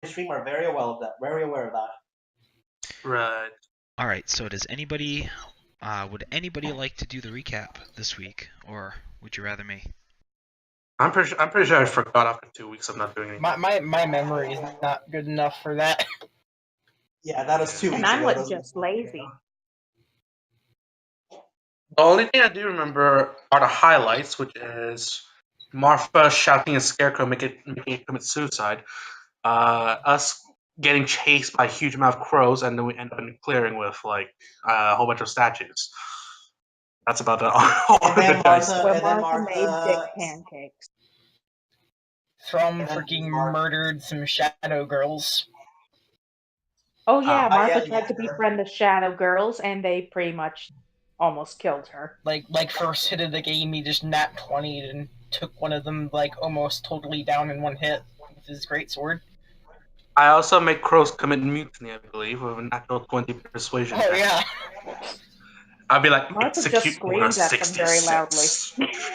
stream are very well of that, very aware of that. Right. All right. So does anybody would anybody like to do the recap this week, or would you rather me? I'm pretty sure I forgot after 2 weeks of not doing anything. My memory is not good enough for that. Yeah, that was 2 And weeks I'm ago. just lazy. The only thing I do remember are the highlights, which is Martha shouting at Scarecrow, making it commit suicide. Us getting chased by a huge amount of crows, and then we end up in a clearing with like a whole bunch of statues. That's about all And the then dice. Martha, Where and then Martha made dick Martha, pancakes. From And then freaking Martha- murdered some shadow girls. Oh yeah, Martha yeah, tried to yeah. befriend the Shadow Girls, and they pretty much almost killed her. Like first hit of the game, he just nat 20'd and took one of them like almost totally down in one hit with his greatsword. I also make crows commit mutiny, I believe, with a natural 20 persuasion. Oh yeah. I'd be like, Martha just execute order screams at them very loudly. 66.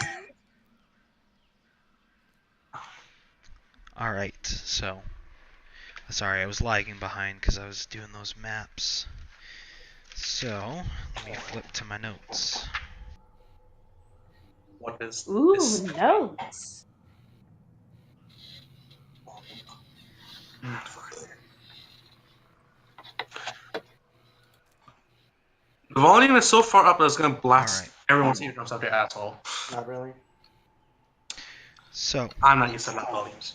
All right. So sorry, I was lagging behind because I was doing those maps. So let me flip to my notes. What is Ooh, this? notes. The volume is so far up that it's gonna blast All right. everyone's eardrums out their asshole. Not really. So I'm not used to loud volumes.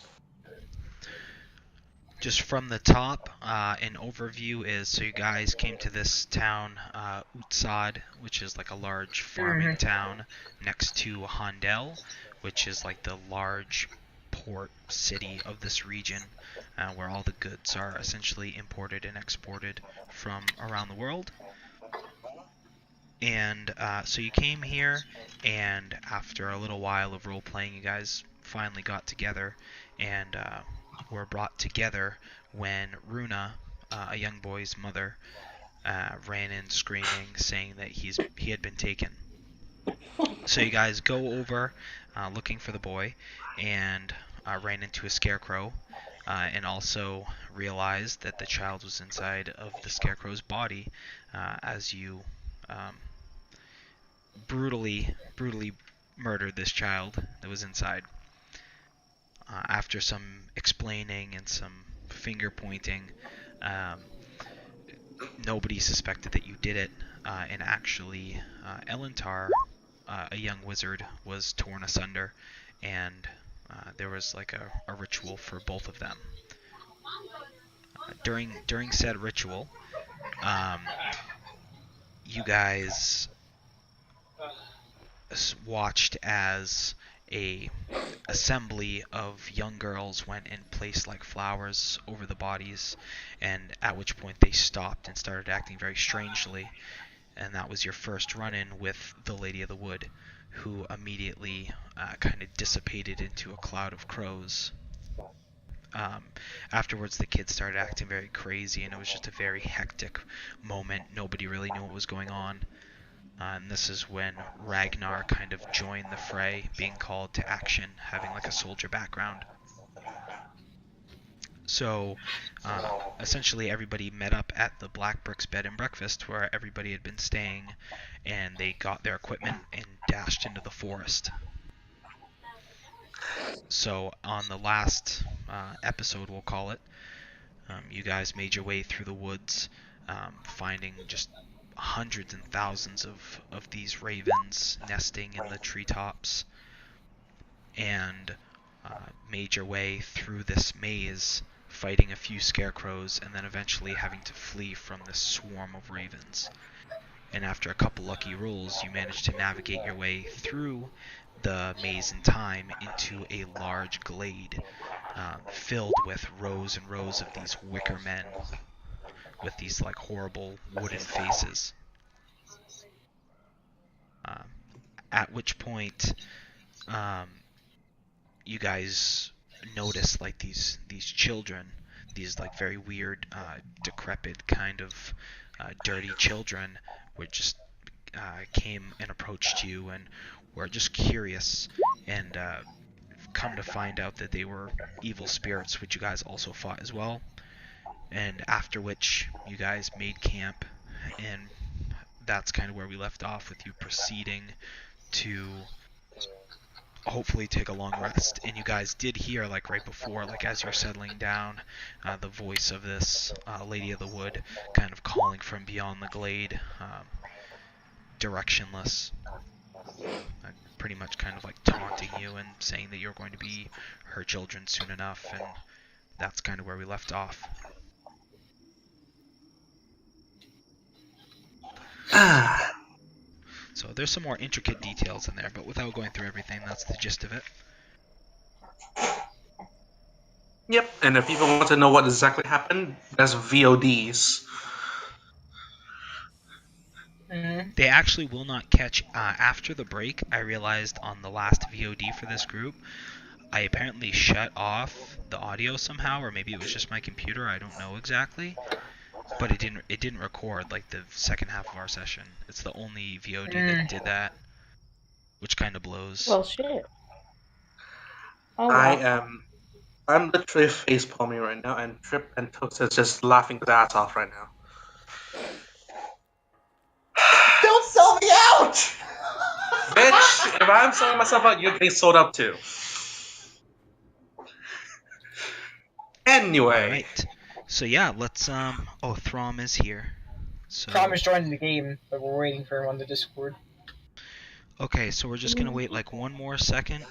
just from the top, an overview is so you guys came to this town, Utsad, which is like a large farming town next to Handel, which is like the large port city of this region, where all the goods are essentially imported and exported from around the world. And so you came here, and after a little while of role playing, you guys finally got together and were brought together when Runa, a young boy's mother, ran in screaming, saying that he had been taken. So you guys go over looking for the boy, and ran into a scarecrow, and also realized that the child was inside of the scarecrow's body, as you brutally murdered this child that was inside. After some explaining and some finger pointing, nobody suspected that you did it, and actually Elentar, a young wizard, was torn asunder, and there was like a ritual for both of them. During said ritual, you guys watched as a assembly of young girls went and placed like flowers over the bodies, and at which point they stopped and started acting very strangely, and that was your first run-in with the Lady of the Wood, who immediately kind of dissipated into a cloud of crows. Afterwards, the kids started acting very crazy, and it was just a very hectic moment. Nobody really knew what was going on. And this is when Ragnar kind of joined the fray, being called to action, having like a soldier background. So, essentially everybody met up at the Black Bricks Bed and Breakfast where everybody had been staying, and they got their equipment and dashed into the forest. So, on the last episode, we'll call it, you guys made your way through the woods, finding just hundreds and thousands of these ravens nesting in the treetops, and made your way through this maze, fighting a few scarecrows, and then eventually having to flee from this swarm of ravens. And after a couple lucky rolls, you managed to navigate your way through the maze in time into a large glade filled with rows and rows of these wicker men with these like horrible wooden faces. At which point, you guys notice like these children, these like very weird, decrepit kind of dirty children, which just came and approached you and were just curious and come to find out that they were evil spirits, which you guys also fought as well. And after which you guys made camp, and that's kind of where we left off, with you proceeding to hopefully take a long rest. And you guys did hear, like right before, like as you're settling down, the voice of this Lady of the Wood kind of calling from beyond the glade, directionless, pretty much kind of like taunting you and saying that you're going to be her children soon enough. And that's kind of where we left off. So there's some more intricate details in there, but without going through everything, that's the gist of it. Yep, and if people want to know what exactly happened, there's VODs. They actually will not catch after the break. I realized on the last VOD for this group, I apparently shut off the audio somehow, or maybe it was just my computer. I don't know exactly, but it didn't record like the second half of our session. It's the only VOD that did that, which kind of blows. Well, shit. Oh, well. I'm literally face palming right now, and Trip and Toast is just laughing his ass off right now. Don't sell me out! Bitch, if I'm selling myself out, you're getting sold out too. Anyway. Alright. So yeah, let's oh, Throm is here. So Throm is joining the game, but we're waiting for him on the Discord. okay, so we're just gonna wait like one more second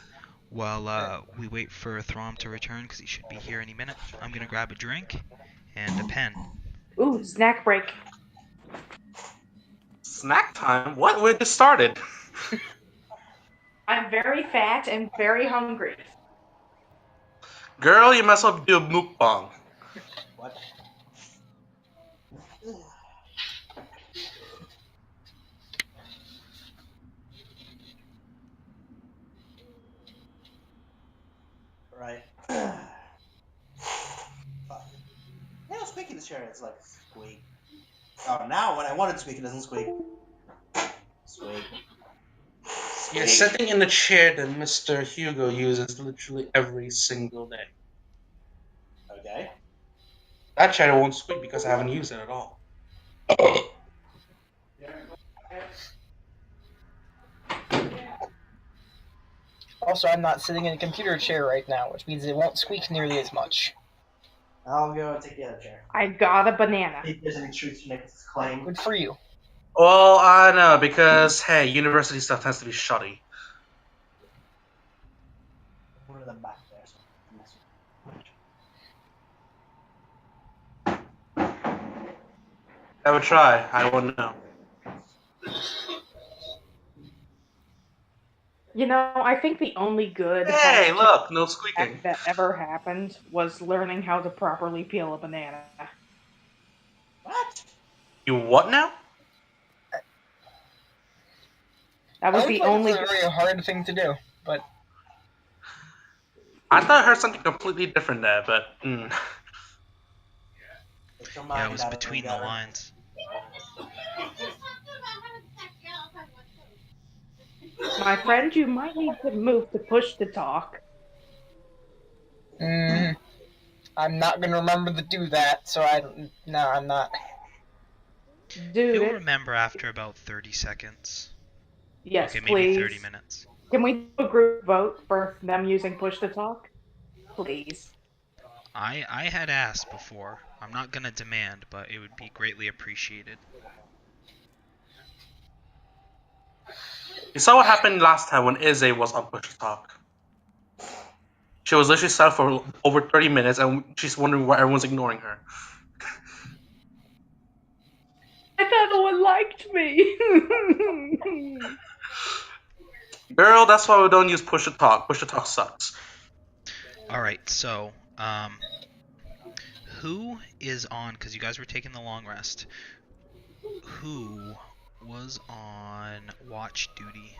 while we wait for Throm to return, because he should be here any minute. I'm gonna grab a drink and a pen. Ooh, snack break. Snack time? What? We just started. I'm very fat and very hungry. Girl, you might as well do a mukbang. What? Right. Fuck. Yeah, squeaky this chair. It's like squeak. Oh, now when I want it to squeak, it doesn't squeak. Squeak. You're sitting in the chair that Mr. Hugo uses literally every single day. Okay. That chair won't squeak because I haven't used it at all. Also, I'm not sitting in a computer chair right now, which means it won't squeak nearly as much. I'll go and take the other chair. I got a banana. See if there's any truth to Nick's claim. Good for you. Well, I know, because, hey, university stuff tends to be shoddy. Put them back there. I would try. I wouldn't know. You know, I think the only good Hey, look, no squeaking. that ever happened was learning how to properly peel a banana. What? You what now? That was the only. It's a very hard thing to do, but I thought I heard something completely different there, but Yeah, it was between the lines. My friend, you might need to move to push to talk. I'm not gonna remember to do that. So I'm not. Dude, You'll remember after about 30 seconds. yes, Okay, please. maybe 30 minutes. Can we do a group vote for them using push to talk? Please. I had asked before. I'm not gonna demand, but it would be greatly appreciated. you saw what happened last time when Izzy was on Push to Talk. She was literally silent for over 30 minutes, and she's wondering why everyone's ignoring her. I thought no one liked me. Girl, that's why we don't use Push to Talk. Push to Talk sucks. Alright, so, who is on, because you guys were taking the long rest, who was on watch duty?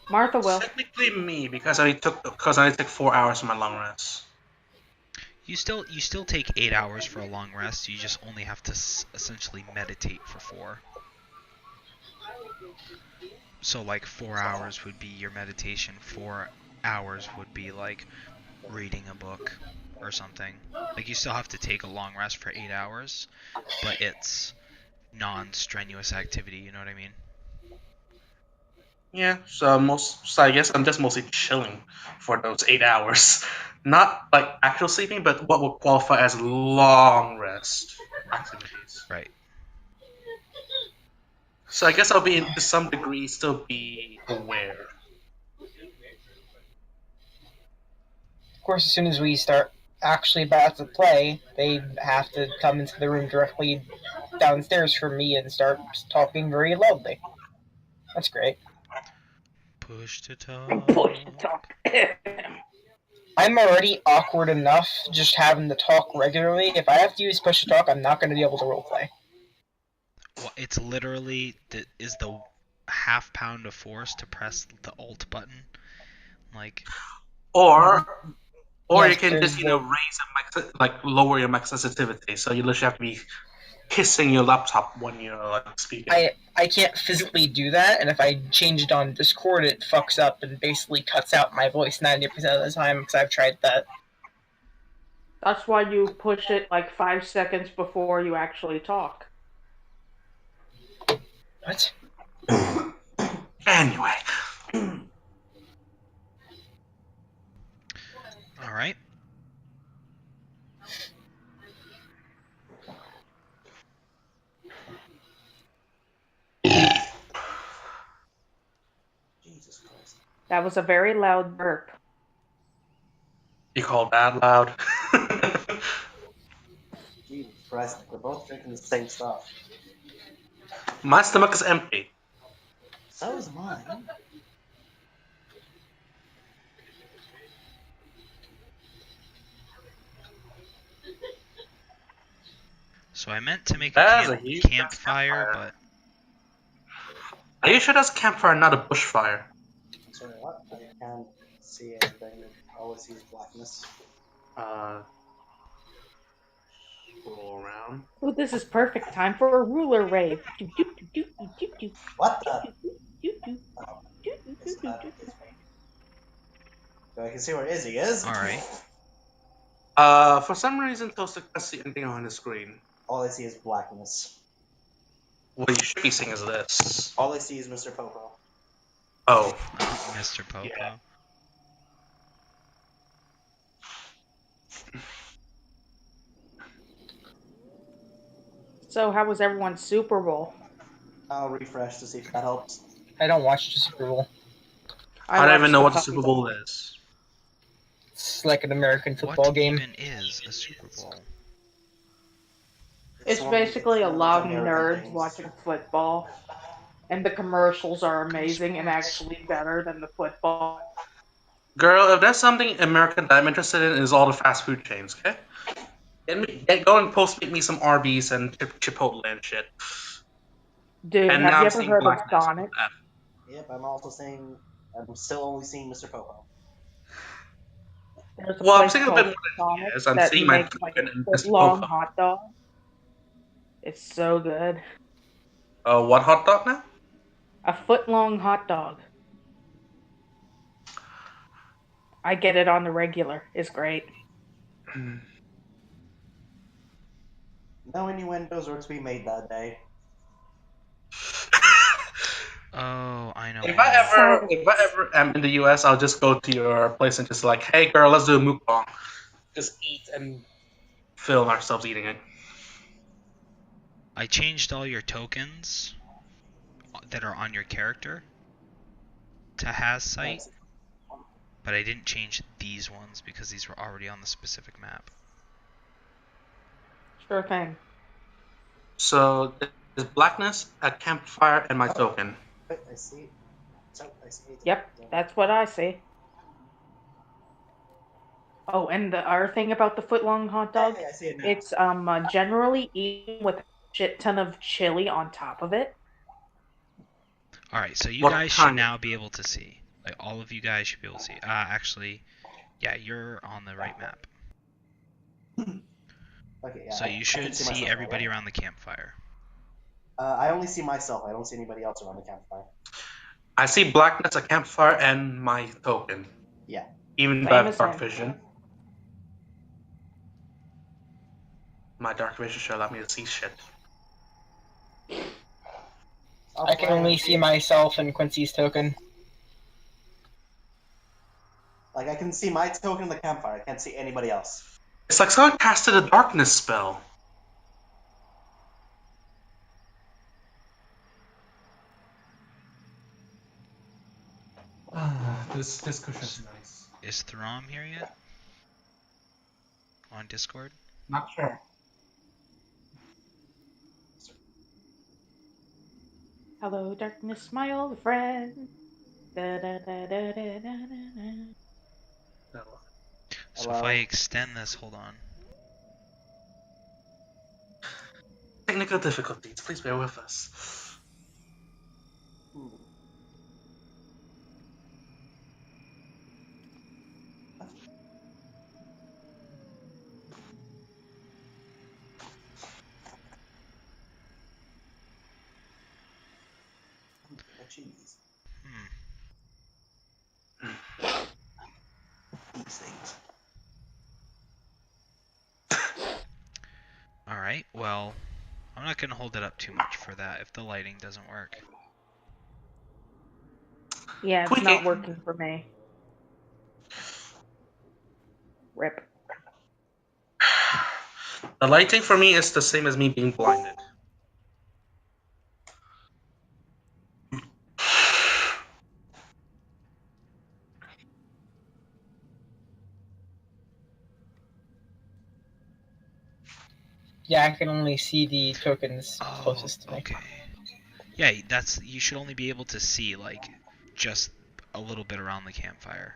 Martha will. Technically me, because I took 4 hours for my long rest. You still take 8 hours for a long rest. You just only have to essentially meditate for 4. So like 4 hours would be your meditation. 4 hours would be like reading a book or something. Like you still have to take a long rest for 8 hours, but it's non-strenuous activity, you know what I mean? Yeah, so I guess I'm just mostly chilling for those 8 hours. Not like actual sleeping, but what would qualify as long rest activities. Right. So I guess I'll be to some degree still be aware. Of course, as soon as we start actually about to play, they have to come into the room directly downstairs from me and start talking very loudly. That's great. Push to Push to talk. talk. I'm already awkward enough just having to talk regularly. If I have to use push to talk, I'm not going to be able to roleplay. Well, it's literally the half pound of force to press the alt button. Like, Or or you Yes, can there's just the lower your max sensitivity, so you literally have to be kissing your laptop when you're like speaking. I can't physically do that, and if I change it on Discord, it fucks up and basically cuts out my voice 90% of the time because I've tried that. That's why you push it like 5 seconds before you actually talk. What? Anyway, all right. Jesus Christ. That was a very loud burp. you call that loud? Jesus Christ. We're both drinking the same stuff. My stomach is empty. So is mine. So I meant to make That's a a huge campfire, campfire. but Are you sure that's campfire, not a bushfire? Sorry, what? I can't see anything. All I see is blackness. Scroll around. Oh, this is perfect time for a ruler rave. What the? It's not. It's me. So I can see where Izzy is. all right. For some reason, Toast can't see anything on the screen. All I see is blackness. What you should be seeing is this. All I see is Mr. Popo. Oh, Mr. Popo. Yeah. So, how was everyone's Super Bowl? I'll refresh to see if that helps. I don't watch the Super Bowl. I don't even watched know what the Puppy Super Bowl is. It's like an American football What game. even is a Super Bowl? It's one- basically a one of lot those of American nerds things. watching football. And the commercials are amazing and actually better than the football. Girl, if there's something American that I'm interested in, is all the fast food chains. Okay, go and make me some Arby's and Chipotle and shit. Dude, And have now you I'm ever seeing heard of blackness. Sonic? Yep, I'm also saying I'm still only seeing Mr. Popo. There's a Well, I'm place seeing a bit called more than he Sonic is. I'm that seeing my makes like token a and Mr. foot-long Popo. hot dog. It's so good. What hot dog now? A foot-long hot dog. I get it on the regular. It's great. No innuendos are to be made that day. Oh, I know. If one. I ever am in the US, I'll just go to your place and just like, hey girl, let's do a mukbang. Just eat and film ourselves eating it. I changed all your tokens that are on your character to has site, but I didn't change these ones because these were already on the specific map. Sure thing. So there's blackness, a campfire, and my token. Wait, I see. So I see. Yep, that's what I see. Oh, and the other thing about the foot-long hot dog, Hey, I see it now. it's generally eaten with a shit ton of chili on top of it. All right, so you What guys should kind? now be able to see. Like all of you guys should be able to see. Actually, yeah, you're on the right map. Okay, yeah, So I you can should see myself everybody now, around the campfire. I only see myself. I don't see anybody else around the campfire. I see blackness, a campfire, and my token. Yeah. Even Same by as dark him. vision. My dark vision should allow me to see shit. I can only see myself and Quincy's token. Like, I can see my token in the campfire. I can't see anybody else. It's like someone casted a darkness spell. This cushion's nice. Is Throm here yet? On Discord? Not sure. Hello, darkness, my old friend. Da, da, da, da, da, da, da. No. So if I extend this, hold on. Technical difficulties. Please bear with us. Cheese. These things. Alright, well, I'm not going to hold it up too much for that if the lighting doesn't work. Yeah, it's Tweak not it. working for me. Rip. The lighting for me is the same as me being blinded. Yeah, I can only see the tokens Oh, closest to me. okay. Yeah, you should only be able to see, like, just a little bit around the campfire.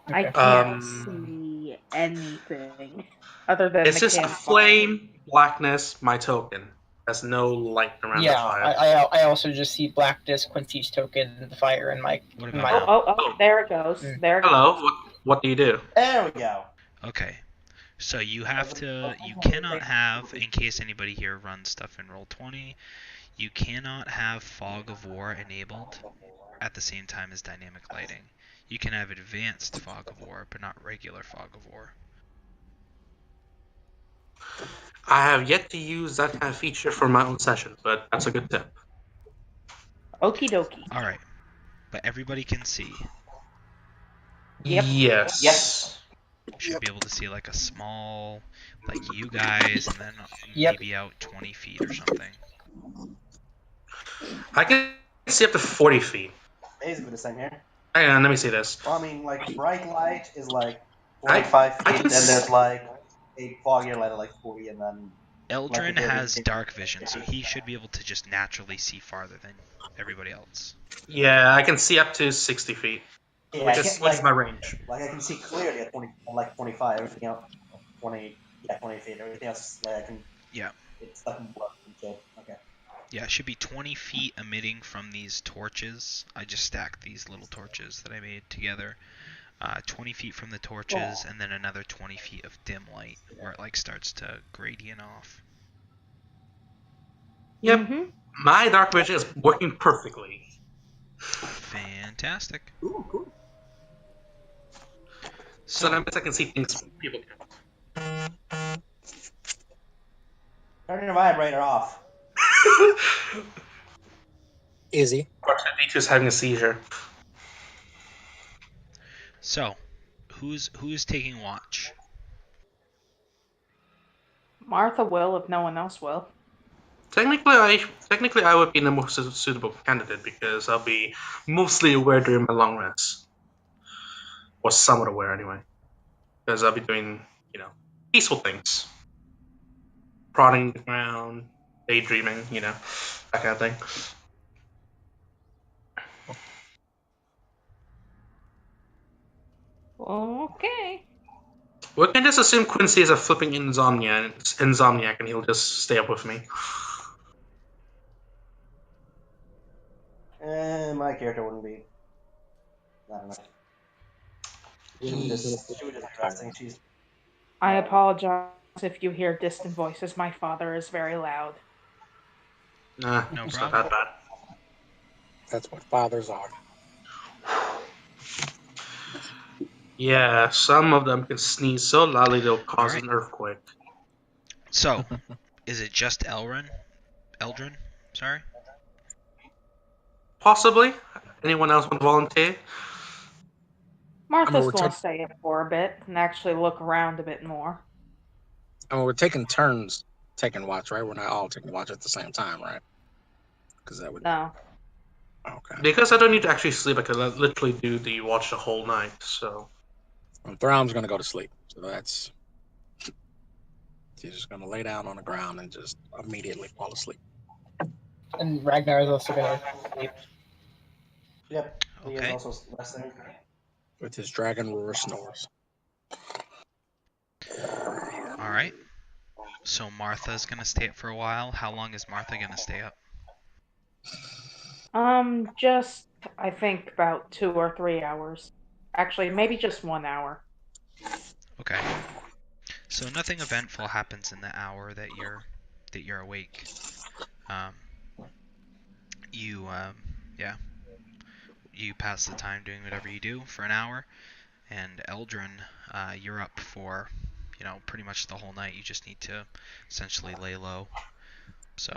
I Okay. can't see anything other than It's the just campfire. flame, blackness, my token. There's no light around the Yeah, fire. I also just see blackness, Quincy's token, the fire, and my. What about my now? Oh, there it goes. Mm. There it Hello, goes. what do you do? There we go. Okay. So you cannot have, in case anybody here runs stuff in Roll20, you cannot have Fog of War enabled at the same time as dynamic lighting. You can have advanced Fog of War, but not regular Fog of War. I have yet to use that kind of feature for my own session, but that's a good tip. Okie dokie. Alright. But everybody can see. Yep. Yes. Should be able to see like a small, like you guys, and then Yep. maybe out 20 feet or something. I can see up to 40 feet. Basically the same here. Hang on, let me see this. Well, I mean, like, bright light is like I 45 can feet, and there's like a foggier light at like 40, and then Eldrin like, has dark vision, so he should be able to just naturally see farther than everybody else. Yeah, I can see up to 60 feet. yeah, Which I is can't, like, my range. like I can see clearly at 20, like 25. Everything else, 20 feet. Everything else, like I can. Yeah. It's like blood and shit. Okay. Yeah, it should be 20 feet emitting from these torches. I just stacked these little torches that I made together. 20 feet from the torches, and then another 20 feet of dim light, where it like starts to gradient off. Yep. Mm-hmm. My dark vision is working perfectly. Fantastic. Ooh, cool. So that means I can see things people can't. Turn your vibrator off. Easy. R2D2 is having a seizure. So, who's taking watch? Martha will if no one else will. Technically, I would be the most suitable candidate because I'll be mostly aware during my long rest, or somewhat aware anyway, because I'll be doing, peaceful things, prodding the ground, daydreaming, that kind of thing. Okay. We can just assume Quincy is a flipping insomniac, and he'll just stay up with me. My character wouldn't be. I don't know. She would just resting. She's. I apologize if you hear distant voices. My father is very loud. Nah, No it's problem. not that bad. That's what fathers are. Yeah, some of them can sneeze so loudly they'll cause Alright. an earthquake. So, is it just Eldrin? Sorry? Possibly. Anyone else want to volunteer? Martha's we're going to stay up for a bit and actually look around a bit more. we're taking turns taking watch, right? We're not all taking watch at the same time, right? Because that would No. okay. Because I don't need to actually sleep, I can literally do the watch the whole night. So And Thraum's gonna go to sleep, so that's he's just gonna lay down on the ground and just immediately fall asleep. And Ragnar is also going to sleep. Yep. He is Okay. also resting. With his dragon roar snores. Alright. So Martha's gonna stay up for a while. How long is Martha gonna stay up? Just I think about 2 or 3 hours. Actually, maybe just 1 hour. Okay. So nothing eventful happens in the hour that you're awake. Um, yeah, you pass the time doing whatever you do for an hour, and Eldrin, you're up for, pretty much the whole night. You just need to essentially lay low. So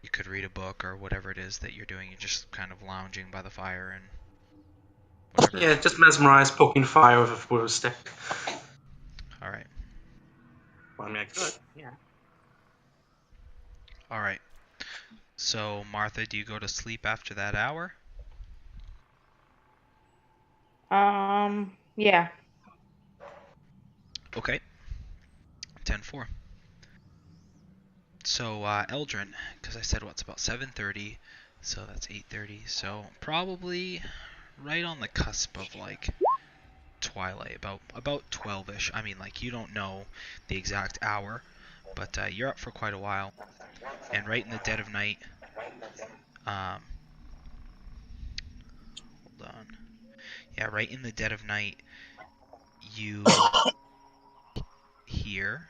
you could read a book or whatever it is that you're doing. You're just kind of lounging by the fire and whatever. yeah, just mesmerize poking fire with a stick. All right. Well, I mean, I could. Yeah. All right. So Martha, do you go to sleep after that hour? Yeah. Okay. 10-4. So Eldrin, because I said what's about 7:30, so that's 8:30. So probably right on the cusp of like twilight, about 12ish. I mean, like you don't know the exact hour, but you're up for quite a while, and right in the dead of night. Hold on. Yeah, right in the dead of night, you hear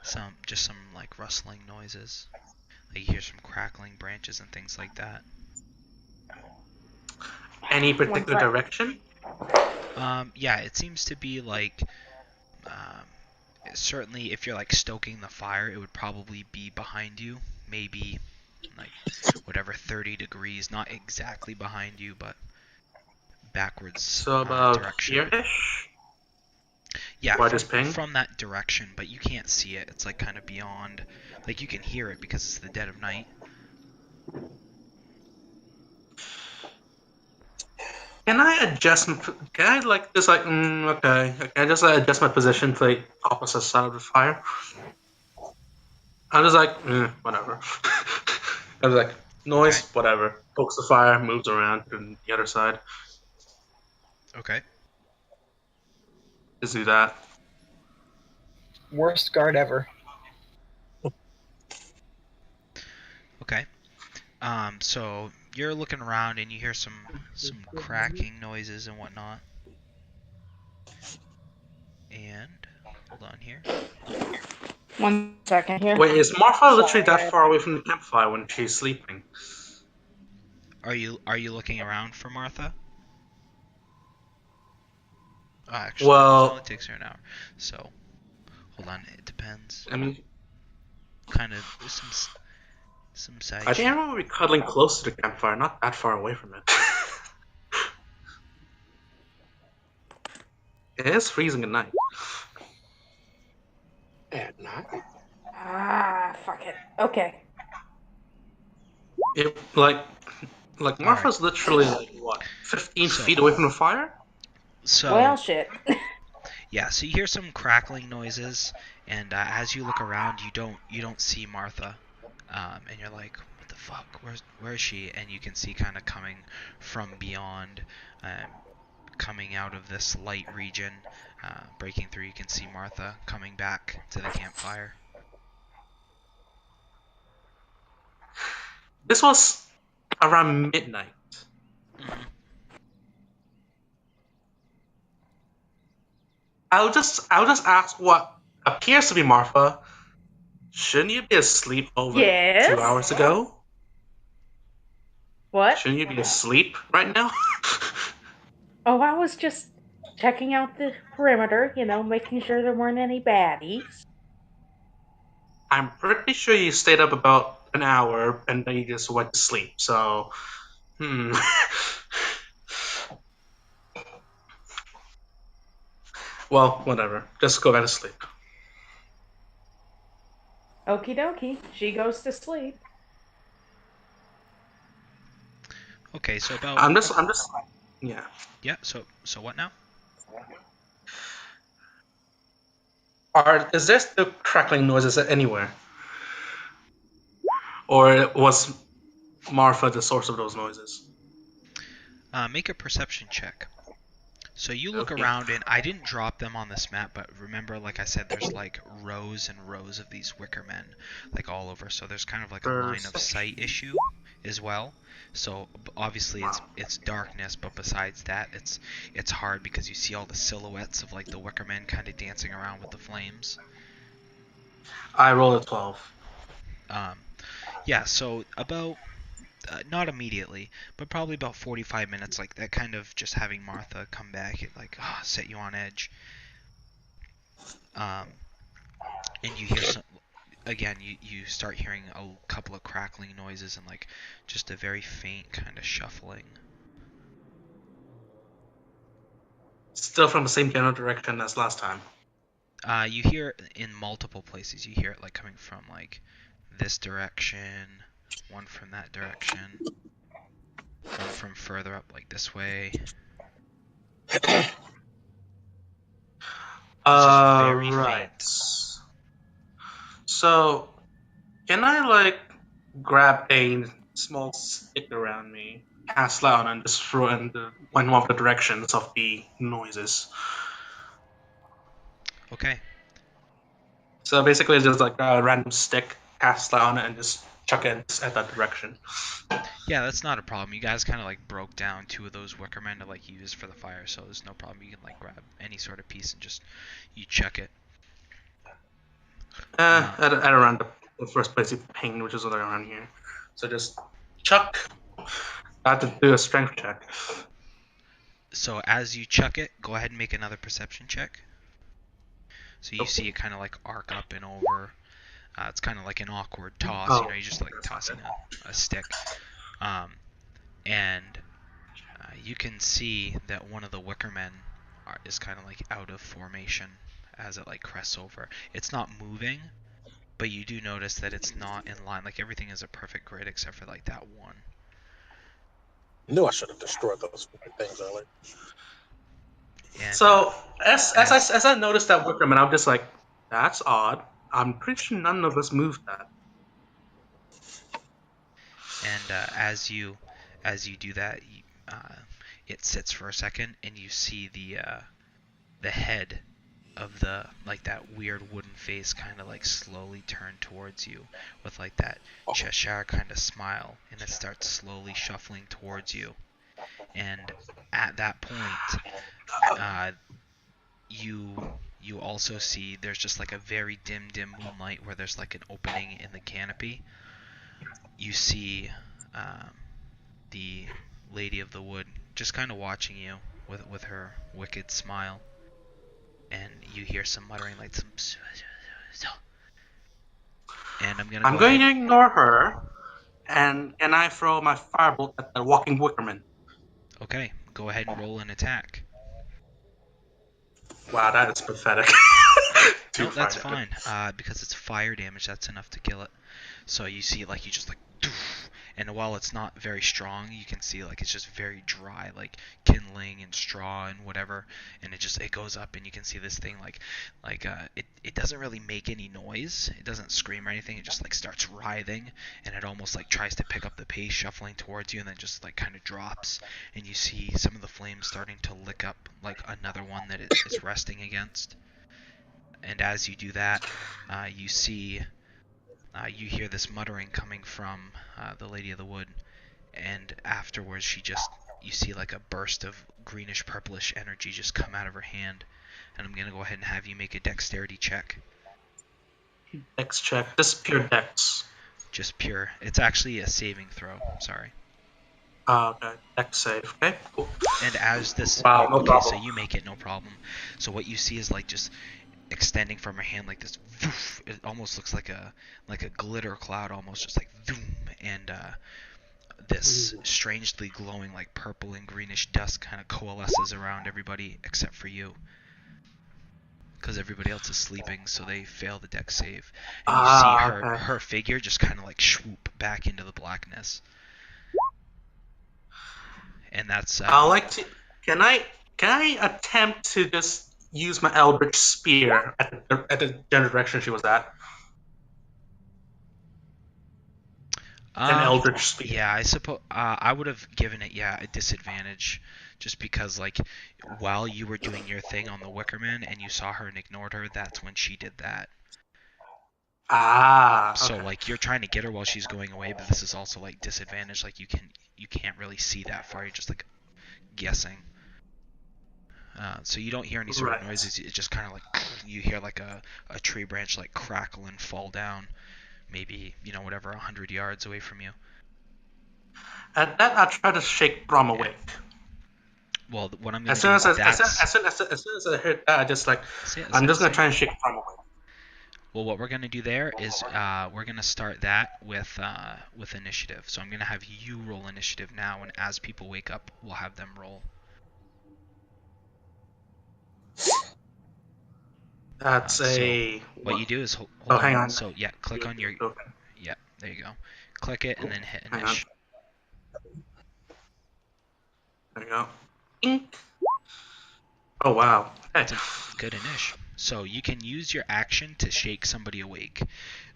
some like rustling noises. Like you hear some crackling branches and things like that. Any One particular sec. direction? Yeah, it seems to be like, um, certainly if you're like stoking the fire, it would probably be behind you, maybe like whatever 30 degrees, not exactly behind you, but backwards So about direction. here-ish? Yeah, Widest ping? from that direction, but you can't see it. It's like kind of beyond. Like you can hear it because it's the dead of night. Can I adjust? Can I like just like okay? Can I just like, adjust my position to the opposite side of the fire? I'm just like whatever. I was like noise, Okay. whatever. Pokes the fire, moves around to the other side. Okay. Just do that. Worst guard ever. Okay. So you're looking around and you hear some cracking noises and whatnot. And hold on here. 1 second here. Wait, is Martha literally Sorry, that far away from the campfire when she's sleeping? Are you looking around for Martha? Oh, actually, it Well, only takes her an hour. So hold on, it depends. I mean, Kind of there's some side I think shit. I remember we cuddling close to the campfire, not that far away from it. It is freezing at night. At night. Fuck it. Okay. It like Martha's Alright. literally like what, 15 So- feet away from the fire? So Well, shit. yeah, so you hear some crackling noises, and as you look around, you don't see Martha, and you're like, what the fuck? Where is she? And you can see kind of coming from beyond, coming out of this light region, breaking through. You can see Martha coming back to the campfire. This was around midnight. Mhm. I'll just ask what appears to be Martha. Shouldn't you be asleep over Yes? 2 hours ago? What? Shouldn't you be asleep right now? Oh, I was just checking out the perimeter, making sure there weren't any baddies. I'm pretty sure you stayed up about an hour and then you just went to sleep. So, well, whatever. Just go back to sleep. Okie dokie. She goes to sleep. Okay, so about I'm just, yeah. yeah. So what now? Is there still crackling noises anywhere, or was Marfa the source of those noises? Make a perception check. So you look Okay. around, and I didn't drop them on this map, but remember, like I said, there's like rows and rows of these wicker men, like all over. So there's kind of like a line of sight issue as well. So obviously it's darkness, but besides that, it's hard because you see all the silhouettes of like the wicker men kind of dancing around with the flames. I rolled a 12. Um, yeah. So about not immediately, but probably about 45 minutes, like that kind of just having Martha come back, it like set you on edge. Um, and you hear some, again, you start hearing a couple of crackling noises and like just a very faint kind of shuffling. Still from the same general direction as last time. You hear it in multiple places. You hear it like coming from like this direction, one from that direction, one from further up like this way. It's just very Right. faint. So, can I like grab a small stick around me, cast it out, and just throw it in one of the directions of the noises? Okay. So basically, just like a random stick, cast it on it, and just chuck it at that direction. Yeah, that's not a problem. You guys kind of like broke down two of those wicker men to like use for the fire, so there's no problem. You can like grab any sort of piece and just you chuck it. At around the first place you pinged, which is around here. So just chuck. I have to do a strength check. So as you chuck it, go ahead and make another perception check. So you see it kind of like arc up and over. It's kind of like an awkward toss. Oh. You know, you're just like tossing a stick. And you can see that one of the wicker men is kind of like out of formation as it like crests over. It's not moving, but you do notice that it's not in line. Like everything is a perfect grid except for like that one. Knew I should have destroyed those things earlier. And, So as I noticed that Wickerman, I'm just like, that's odd. I'm pretty sure none of us moved that. and as you do that, it sits for a second, and you see the head of the like that weird wooden face kind of like slowly turn towards you with like that Cheshire kind of smile, and it starts slowly shuffling towards you. And at that point, you also see there's just like a very dim moonlight where there's like an opening in the canopy. You see the Lady of the Wood just kind of watching you with her wicked smile, and you hear some muttering like some. And I'm going to ignore her, and can I throw my firebolt at the walking Wickerman? Okay, go ahead and roll an attack. Wow, that is pathetic. No, that's fine. Because it's fire damage, that's enough to kill it. So you see, like, you just like, and while it's not very strong, you can see like it's just very dry, like kindling and straw and whatever, and it goes up, and you can see this thing it doesn't really make any noise. It doesn't scream or anything. It just like starts writhing, and it almost like tries to pick up the pace, shuffling towards you, and then just like kind of drops, and you see some of the flames starting to lick up like another one that it is resting against. And as you do that, you see. You hear this muttering coming from the Lady of the Wood, and afterwards you see like a burst of greenish purplish energy just come out of her hand. And I'm gonna go ahead and have you make a dexterity check. Dex check. Just pure dex. Just pure. It's actually a saving throw. Sorry. Okay. Dex save. Okay. Cool. And as this, Wow, no okay, so problem. you make it no problem. So what you see is like just extending from her hand like this. Woof, it almost looks like a glitter cloud, almost just like zoom, and this strangely glowing like purple and greenish dust kind of coalesces around everybody except for you, because everybody else is sleeping, so they fail the deck save, and you see Okay. her figure just kind of like swoop back into the blackness, and that's I'd like to. Can I attempt to just use my Eldritch Spear at the general direction she was at? An Eldritch Spear. Yeah, I suppose I would have given it a disadvantage, just because like while you were doing your thing on the Wickerman and you saw her and ignored her, that's when she did that. So Okay. like you're trying to get her while she's going away, but this is also like disadvantage. Like you can't really see that far. You're just like guessing. So you don't hear any sort of Right. noises. It's just kind of like you hear like a tree branch like crackle and fall down, maybe whatever 100 yards away from you. At that, I try to shake Brom awake. Well, what I'm gonna As soon do as is as soon as I heard that, I just like I'm just gonna try and shake Brom awake. Well, what we're gonna do there is we're gonna start that with initiative. So I'm gonna have you roll initiative now, and as people wake up, we'll have them roll. That's a. What you do is hold hang on. So yeah, click on your Okay. yeah. There you go. Click it and then hit Hang on. initiative. There you go. Ink. Oh wow. Hey. That's a good initiative. So you can use your action to shake somebody awake.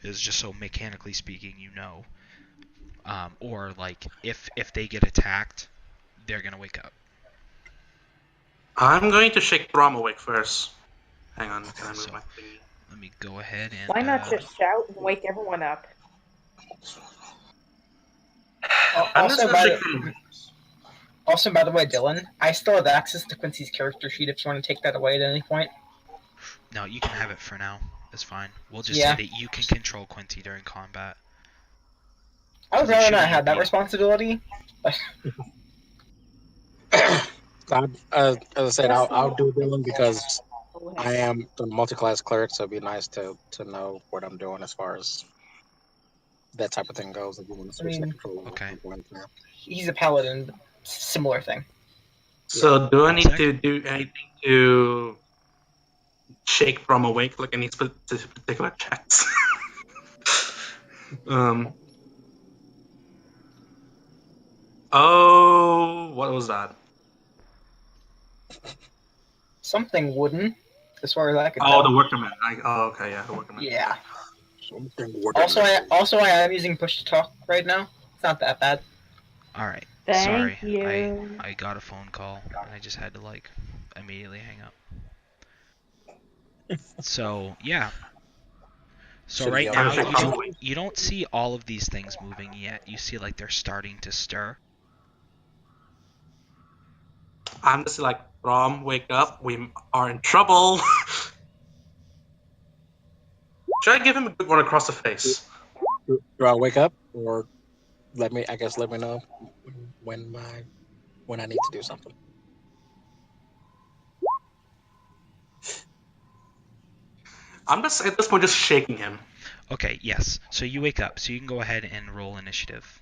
It's just so mechanically speaking, or like if they get attacked, they're gonna wake up. I'm going to shake Brom awake first. Hang on. Can I move my thingy? Let me go ahead and. Why not just shout and wake everyone up? I'm just gonna shake him. Also, by the way, Dylan, I still have access to Quincy's character sheet if you want to take that away at any point. No, you can have it for now. It's fine. We'll just say that you can control Quincy during combat. I would rather not have that responsibility. As I said, I'll do Dylan because I am the multi-class cleric, so it'd be nice to know what I'm doing as far as that type of thing goes. If you want to switch that control. Okay. He's a paladin, similar thing. So do I need to do anything to shake Brom awake, like any particular checks? Oh, what was that? Something wooden, as far as I could Oh, tell. the workman. Okay, yeah, the workman. Yeah. Something Also, I am using push to talk right now. It's not that bad. All right. Thank Sorry, you. I got a phone call and I just had to like immediately hang up. So yeah. So right now you don't see all of these things moving yet. You see like they're starting to stir. I'm just like, Brom, wake up. We are in trouble. Should I give him a good one across the face? Do I wake up, or let me know when I need to do something? I'm just at this point just shaking him. Okay, yes. So you wake up. So you can go ahead and roll initiative.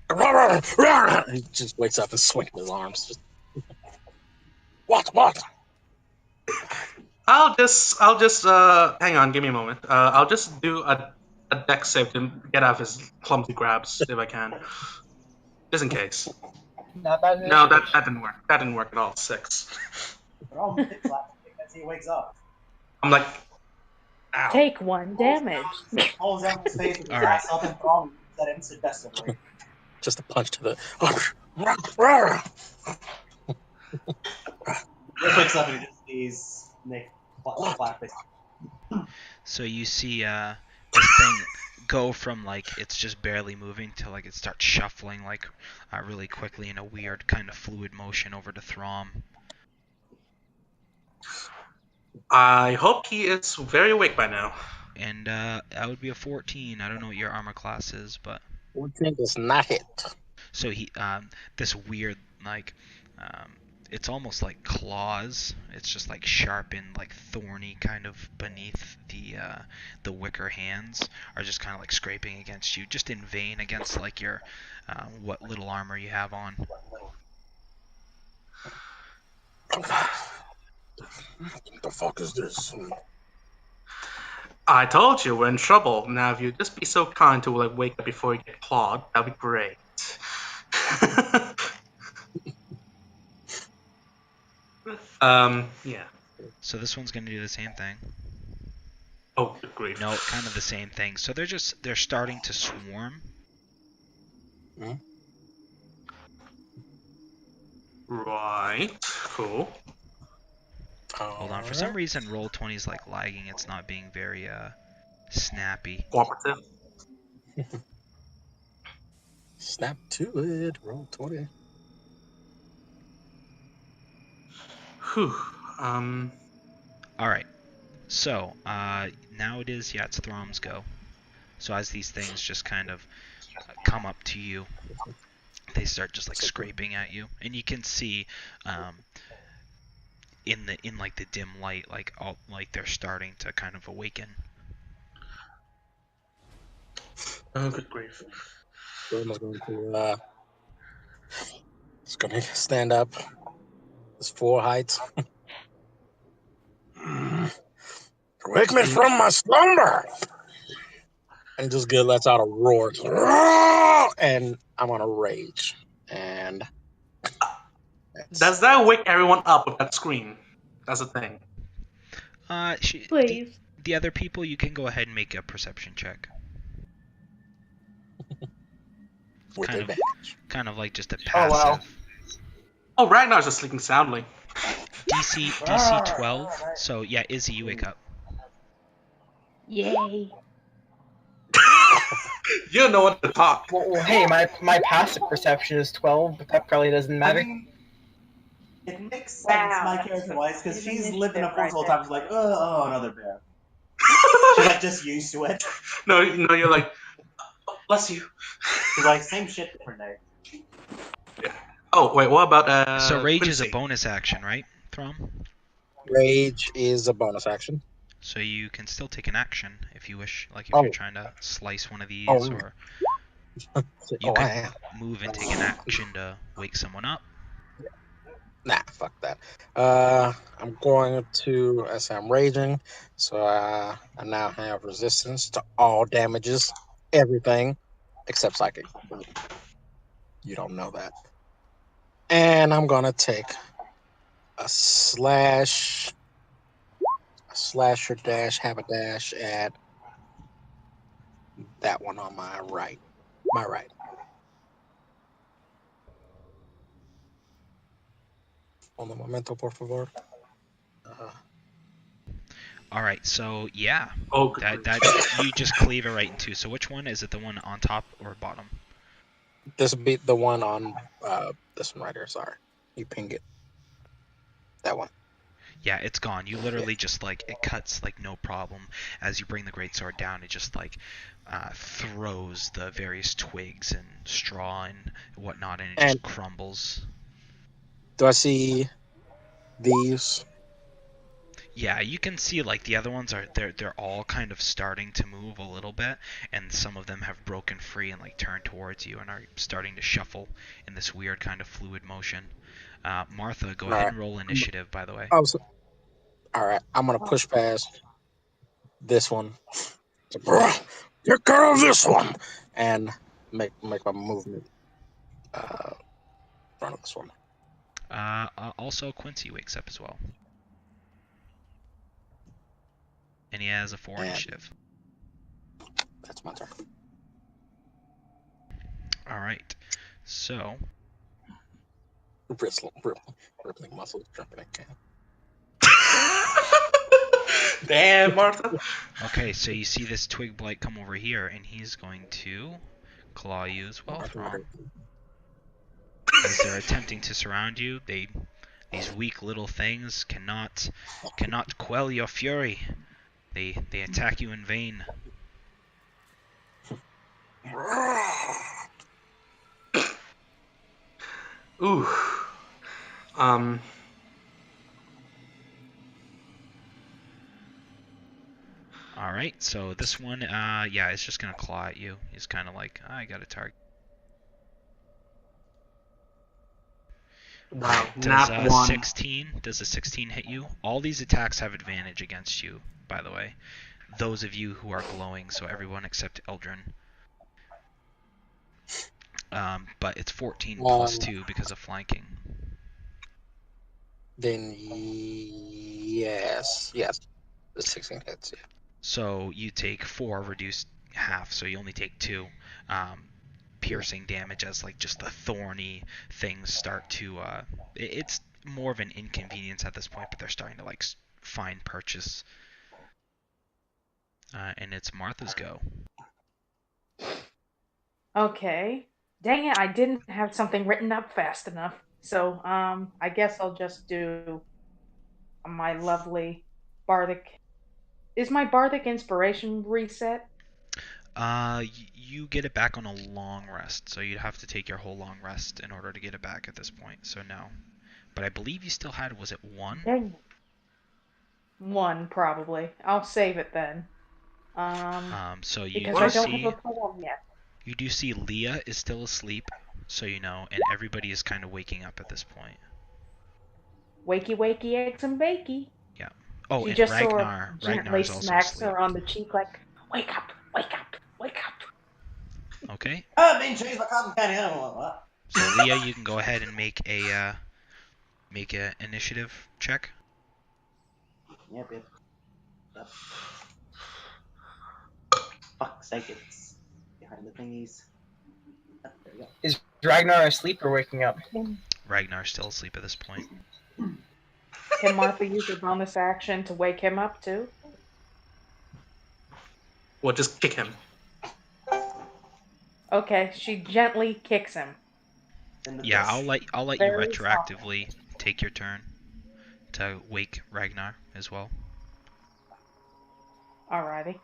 He just wakes up and swings his arms. Just... What? I'll just hang on, give me a moment. I'll just do a dex save to get out of his clumsy grabs if I can. Just in case. Not bad. No, that didn't work. That didn't work at all. 6. They're all mythic laughing as he wakes up. I'm like, ow. Take 1 damage. Pulls down his face with his All right. ass up and Brom that him suggestively. Just a punch to the. He wakes up and he just sees Nick clapping. So you see this thing go from like it's just barely moving to like it starts shuffling like really quickly in a weird kind of fluid motion over to Throm. I hope he is very awake by now. And that would be a 14. I don't know what your armor class is, but 14 does not hit. So this weird like, it's almost like claws. It's just like sharp and like thorny kind of beneath the wicker hands are just kind of like scraping against you, just in vain against like your what little armor you have on. The fuck is this? I told you we're in trouble. Now, if you'd just be so kind to like wake up before you get clawed, that'd be great. Yeah. So this one's gonna do the same thing. Oh, good grief. No, kind of the same thing. So they're starting to swarm. Right. Cool. Hold on. For some reason, Roll20 is like lagging. It's not being very snappy. Cooperative. Snap to it. Roll20. Whew. All right. So now it's Throm's go. So as these things just kind of come up to you, they start just like scraping at you, and you can see in like the dim light, like they're starting to kind of awaken. Oh, good grief. It's going to stand up. It's full height. Wake me from my slumber! And just lets out a roar. And I'm on a rage. And does that wake everyone up with that scream? That's the thing. Please. The other people, you can go ahead and make a perception check. with kind advantage. Kind of like just a Oh, passive. wow. Oh, Ragnar's just sleeping soundly. DC 12. So yeah, Izzy, you wake up. Yay. You don't know what to talk. Well, hey, my passive perception is 12, but that probably doesn't matter. I mean, it makes sense, Wow, my that's character-wise, because an she's lived in a initiative forest the whole right time. She's like, oh, another bear. She's like just used to it. No, you're like, oh, bless you. She's like, same shit, different day. Oh, wait, what about So rage is a Quincy? bonus action, right, Throm? Rage is a bonus action. So you can still take an action if you wish, like if Oh. you're trying to slice one of these, Oh. or you I could am. move and take an action to wake someone up. Nah, fuck that. I'm going to, as I'm raging, so I now have resistance to all damages, everything, except psychic. You don't know that. And I'm gonna take a slash, or dash, have a dash at that one on my right. My right. Un momento, por favor. All right, so yeah, Oh, good that grief. you just cleave it right in two. So which one is it? The one on top or bottom? This would be the one on this one right here. Sorry, you ping it. That one. Yeah, it's gone. You literally just like it cuts like no problem. As you bring the greatsword down, it just like throws the various twigs and straw and whatnot, and it just crumbles. Do I see these? Yeah, you can see like the other ones are they're all kind of starting to move a little bit, and some of them have broken free and like turned towards you and are starting to shuffle in this weird kind of fluid motion. Martha, go ahead and roll initiative, by the way. All right, I'm gonna push past this one. Take care of this one, and make my movement. Front of this one. Also, Quincy wakes up as well. And he has a 4 initiative. That's my turn. Alright. So. Rippling muscles jumping in camp. Damn, Martha. Okay, so you see this twig blight come over here, and he's going to claw you as well, Throm. As they're attempting to surround you, these weak little things cannot quell your fury. They attack you in vain. Ooh. Um. All right, so this one, yeah, it's just gonna claw at you. He's kind of like, I got a target. Wow. Does Nat one. 16 hit you? All these attacks have advantage against you, by the way. Those of you who are glowing, so everyone except Eldrin. But it's 14 plus 2 because of flanking. Then yes, the 16 hits. Yeah. So you take 4 reduced half, so you only take 2 piercing damage as like just the thorny things start to. It's more of an inconvenience at this point, but they're starting to like find purchase. And it's Martha's go. Okay. Dang it, I didn't have something written up fast enough. So, I guess I'll just do my lovely bardic. Is my bardic inspiration reset? You get it back on a long rest, so you'd have to take your whole long rest in order to get it back at this point. So no, but I believe you still had. Was it 1? Dang it. 1 probably. I'll save it then. So you Because do I don't have see a poem yet. Leah is still asleep, so you know, and everybody is kind of waking up at this point. Wakey, wakey, eggs and bakey. Yeah. Oh, She and just sort of gently Ragnar's also smacks asleep. her on the cheek, like, wake up, wake up, wake up. Okay. I'm being chased by cotton candy. I don't want that. So Leah, you can go ahead and make a initiative check. Yep. Fuck's sake, it's behind the thingies. There we go. Is Ragnar asleep or waking up? Ragnar's still asleep at this point. Can Martha use her bonus action to wake him up too? Well, just kick him. Okay, she gently kicks him. Yeah, I'll let you Very retroactively take your turn to wake Ragnar as well. Alrighty.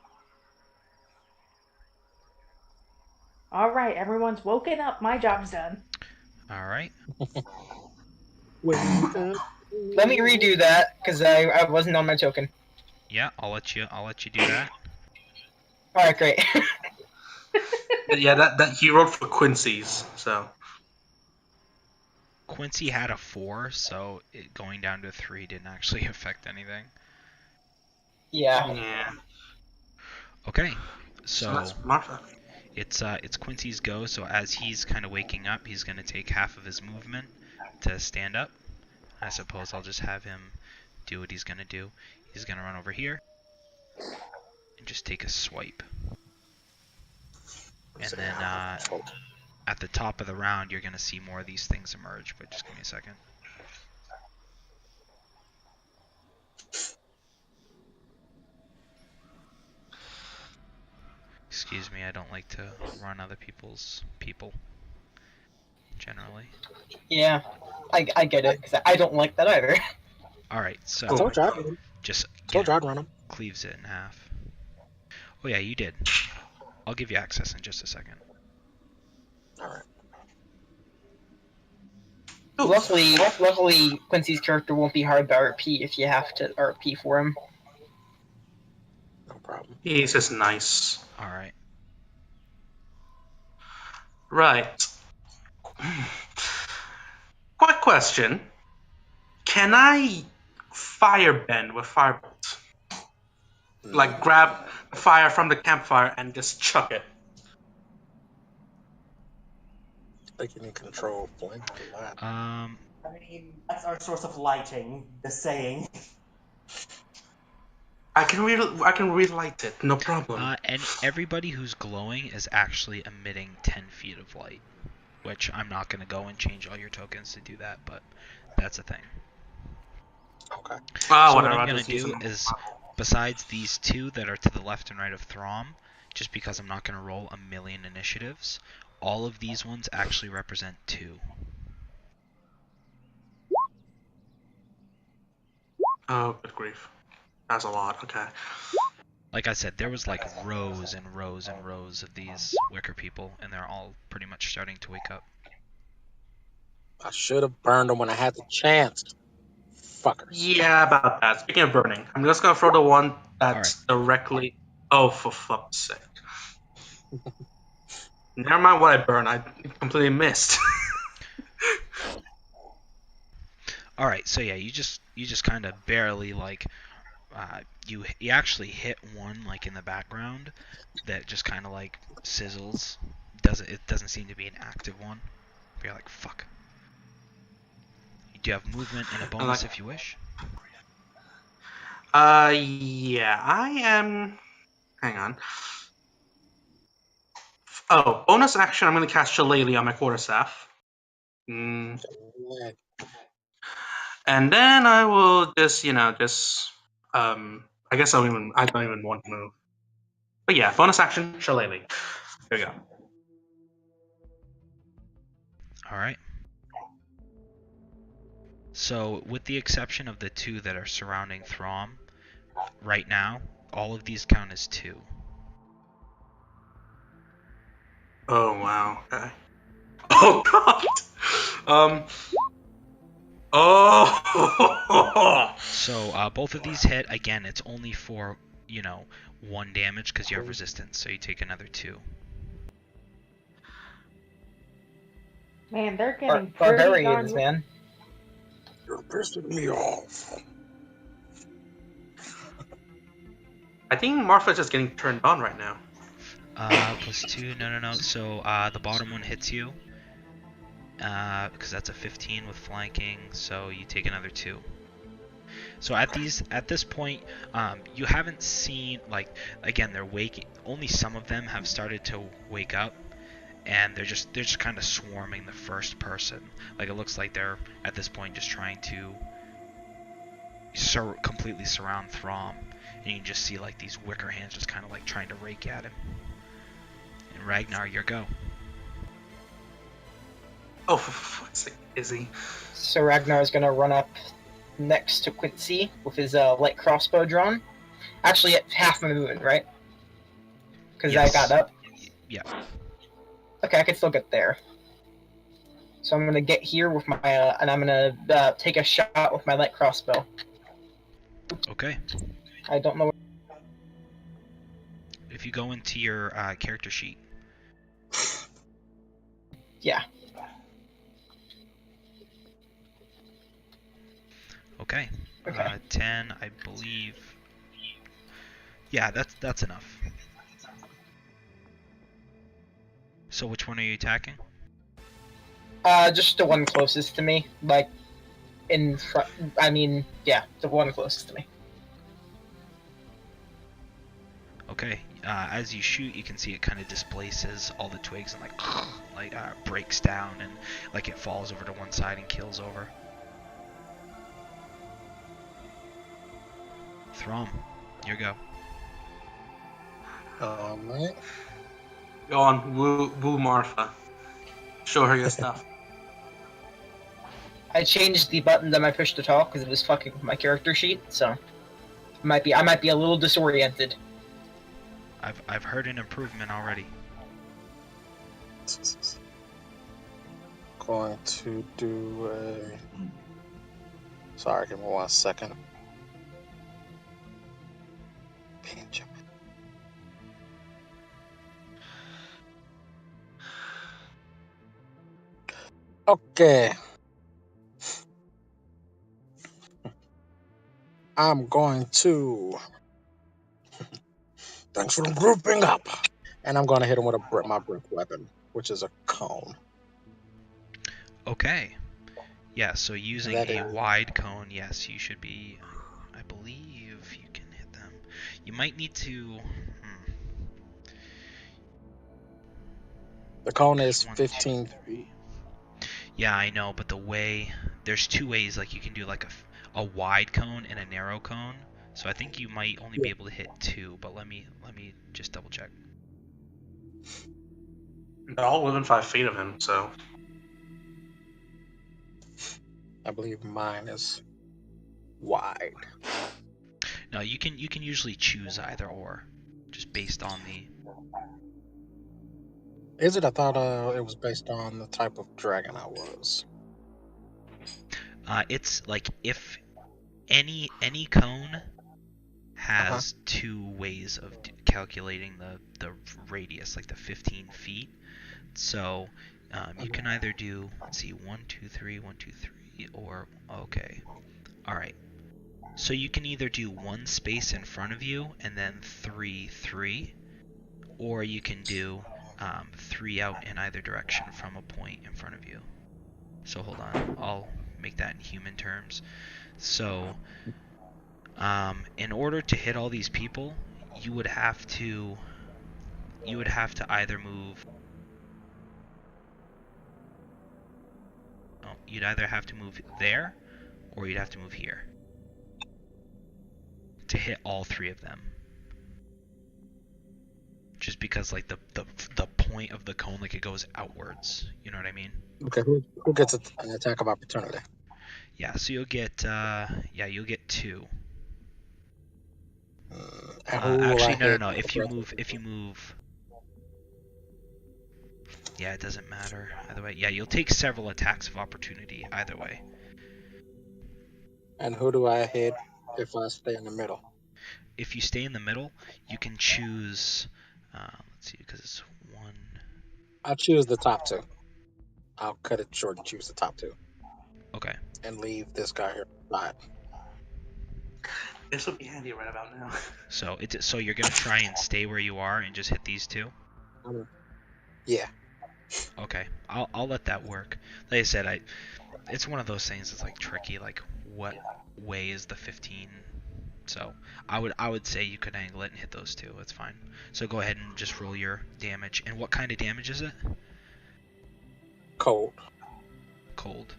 Alright, everyone's woken up. My job's done. All right. Let me redo that because I wasn't on my token. Yeah, I'll let you do that. All right, great. Yeah, that he rolled for Quincy's, so. Quincy had a 4, so going down to 3 didn't actually affect anything. Yeah. Yeah. Okay, So so that's Martha. it's Quincy's go. So as he's kind of waking up, he's gonna take half of his movement to stand up. I suppose I'll just have him do what he's gonna do. He's gonna run over here and just take a swipe. And then at the top of the round, you're gonna see more of these things emerge. But just give me a second. Excuse me, I don't like to run other people's people, generally. Yeah. I get it because I don't like that either. Alright, so I told you just I'd run him. cleaves it in half. Oh yeah, you did. I'll give you access in just a second. All right. Luckily, Quincy's character won't be hard to RP if you have to RP for him. No problem. He's just nice. Alright. Right. Quick question. Can I firebend with firebolt? Like grab fire from the campfire and just chuck it? Like you can control flame a lot. I mean, that's our source of lighting. Just saying. I can relight it, no problem. And everybody who's glowing is actually emitting 10 feet of light, which I'm not going to go and change all your tokens to do that, but that's a thing. Okay. So what Whatever. I'm going to do is, besides these 2 that are to the left and right of Throm, just because I'm not going to roll a million initiatives, all of these ones actually represent 2. Oh, good grief. That's a lot, okay. Like I said, there was like rows and rows and rows of these Wicker people, and they're all pretty much starting to wake up. I should have burned them when I had the chance. Fuckers. Yeah, about that. Speaking of burning, I'm just gonna throw the one Alright. that's directly. Oh, for fuck's sake! Never mind what I burned. I completely missed. All right, so yeah, you just kind of barely like you actually hit one like in the background that just kind of like sizzles. It doesn't seem to be an active one. You're like fuck. You do have movement and a I'm bonus like, if you wish. yeah, I am. Hang on. Oh, bonus action. I'm gonna cast Shillelagh on my quarterstaff. And then I will just, I guess I don't even want to move. But yeah, bonus action, Shillelagh. There we go. All right. So, with the exception of the two that are surrounding Throm, right now, all of these count as 2. Oh wow. Okay. Oh god. Um. Oh. So, both of these hit. Again, it's only for, 1 damage because you have resistance, so you take another 2. Man, they're getting pretty Barbarians, darn. man. You're pissing me off. I think Martha's just getting turned on right now. +2. No. So, the bottom one hits you. Because that's a 15 with flanking, so you take another 2. So at this point, you haven't seen again they're waking. Only some of them have started to wake up, and they're just kind of swarming the first person. Like it looks like they're at this point just trying to completely surround Throm, and you can just see like these wicker hands just kind of like trying to rake at him. And Ragnar, your go. Oh, for fuck's sake, Izzy. So Ragnar's gonna run up next to Quincy with his light crossbow drawn. Actually, at half my movement, right? Because Yes. I got up. Yeah. Okay, I can still get there. So I'm gonna get here with my, and I'm gonna take a shot with my light crossbow. Okay. I don't know. If you go into your character sheet. Yeah. Okay. Okay. 10, I believe. Yeah, that's enough. So which one are you attacking? Just the one closest to me, like in front. I mean, yeah, the one closest to me. Okay. As you shoot, you can see it kind of displaces all the twigs and breaks down and like it falls over to one side and keels over. Throm, your go. Alright. Go on, woo Martha. Show her your stuff. I changed the button that I pushed to talk because it was fucking with my character sheet, so I might be a little disoriented. I've heard an improvement already. Going to do a. Sorry, give me 1 second. Benjamin. Okay. I'm going to. Thanks for grouping up. And I'm going to hit him with my brick weapon, which is a cone. Okay. Yeah, so using That a is- wide cone, yes, you should be. I believe you can hit them. You might need to. The cone is One, 15 two, feet. Yeah, I know, but there's 2 ways. Like you can do like a wide cone and a narrow cone. So I think you might only be able to hit 2. But let me just double check. They're all within 5 feet of him, so. I believe mine is wide. No, you can usually choose either or, just based on the. Is it? I thought it was based on the type of dragon I was. It's like if any cone has two ways of calculating the radius, like the 15 feet. So you can either do, let's see, 1, 2, 3, 1, 2, 3, or okay, all right. So you can either do one space in front of you and then 3, 3, or you can do 3 out in either direction from a point in front of you. So hold on, I'll make that in human terms. So in order to hit all these people, you would have to either move. Oh, you'd either have to move there, or you'd have to move here to hit all three of them. Just because like the point of the cone, like it goes outwards. You know what I mean? Okay, who gets an attack of opportunity? Yeah. So you'll get you'll get 2. And who will I Actually, no. hit If you move. Yeah, it doesn't matter either way. Yeah, you'll take several attacks of opportunity either way. And who do I hit if I stay in the middle? If you stay in the middle, you can choose. Let's see, because it's 1. I'll choose the top 2. I'll cut it short and choose the top 2. Okay. And leave this guy here aside. This would be handy right about now. So you're gonna try and stay where you are and just hit these 2. Yeah. Okay, I'll let that work. Like I said, it's one of those things that's like tricky. Like what way is the 15? So I would say you could angle it and hit those 2. It's fine. So go ahead and just roll your damage. And what kind of damage is it? Cold. Cold.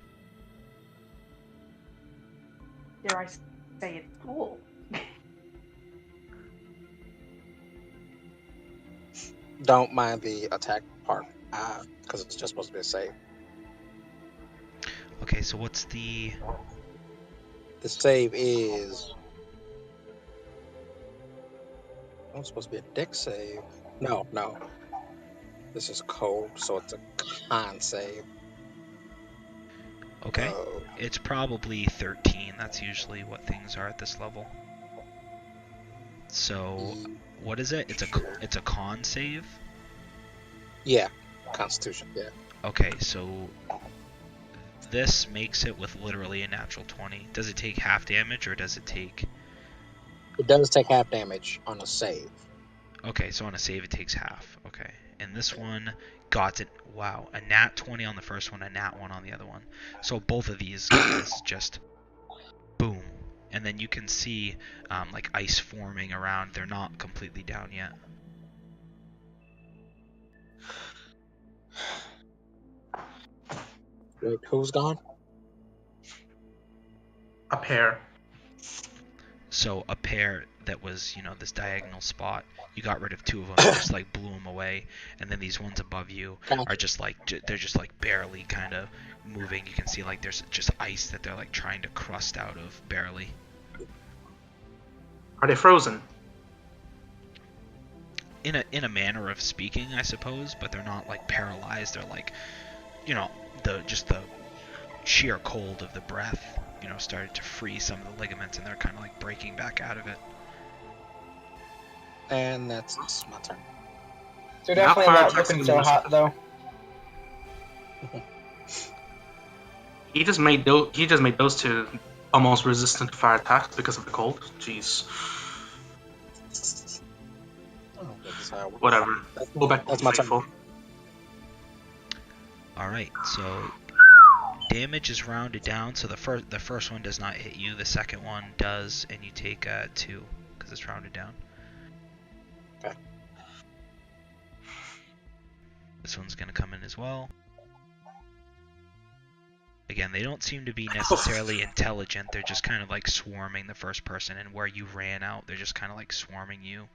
Dare I say it's cool? Don't mind the attack part, because it's just supposed to be a save. Okay, so what's the? The save is. Oh, it's supposed to be a dex save. No. This is cold, so it's a con save. Okay, it's probably 13. That's usually what things are at this level. So what is it? It's a con save? Yeah, Constitution. Yeah. Okay, so this makes it with literally a natural 20. Does it take half damage or does it take? It does take half damage on a save. Okay, so on a save it takes half. Okay, and this one got it. Wow, a nat 20 on the first one, a nat 1 on the other one. So both of these guys just boom, and then you can see like ice forming around. They're not completely down yet. Wait, who's gone? A pair. So a pair that was, this diagonal spot, you got rid of 2 of them, and just like blew them away, and then these ones above you are just like they're just like barely kind of moving. You can see like there's just ice that they're like trying to crust out of barely. Are they frozen? In a manner of speaking, I suppose, but they're not like paralyzed. They're like, the sheer cold of the breath, started to freeze some of the ligaments, and they're kind of like breaking back out of it. And that's my turn. They're definitely fire not attacks looking in so the hot, though. He just made those 2 almost resistant to fire attacks because of the cold. Jeez. Whatever. Go back to That's my turn. faithful. Alright, so damage is rounded down, so the first one does not hit you, the second one does, and you take 2 because it's rounded down. Okay. This one's gonna come in as well. Again, they don't seem to be necessarily intelligent. They're just kind of like swarming the first person, and where you ran out, they're just kind of like swarming you.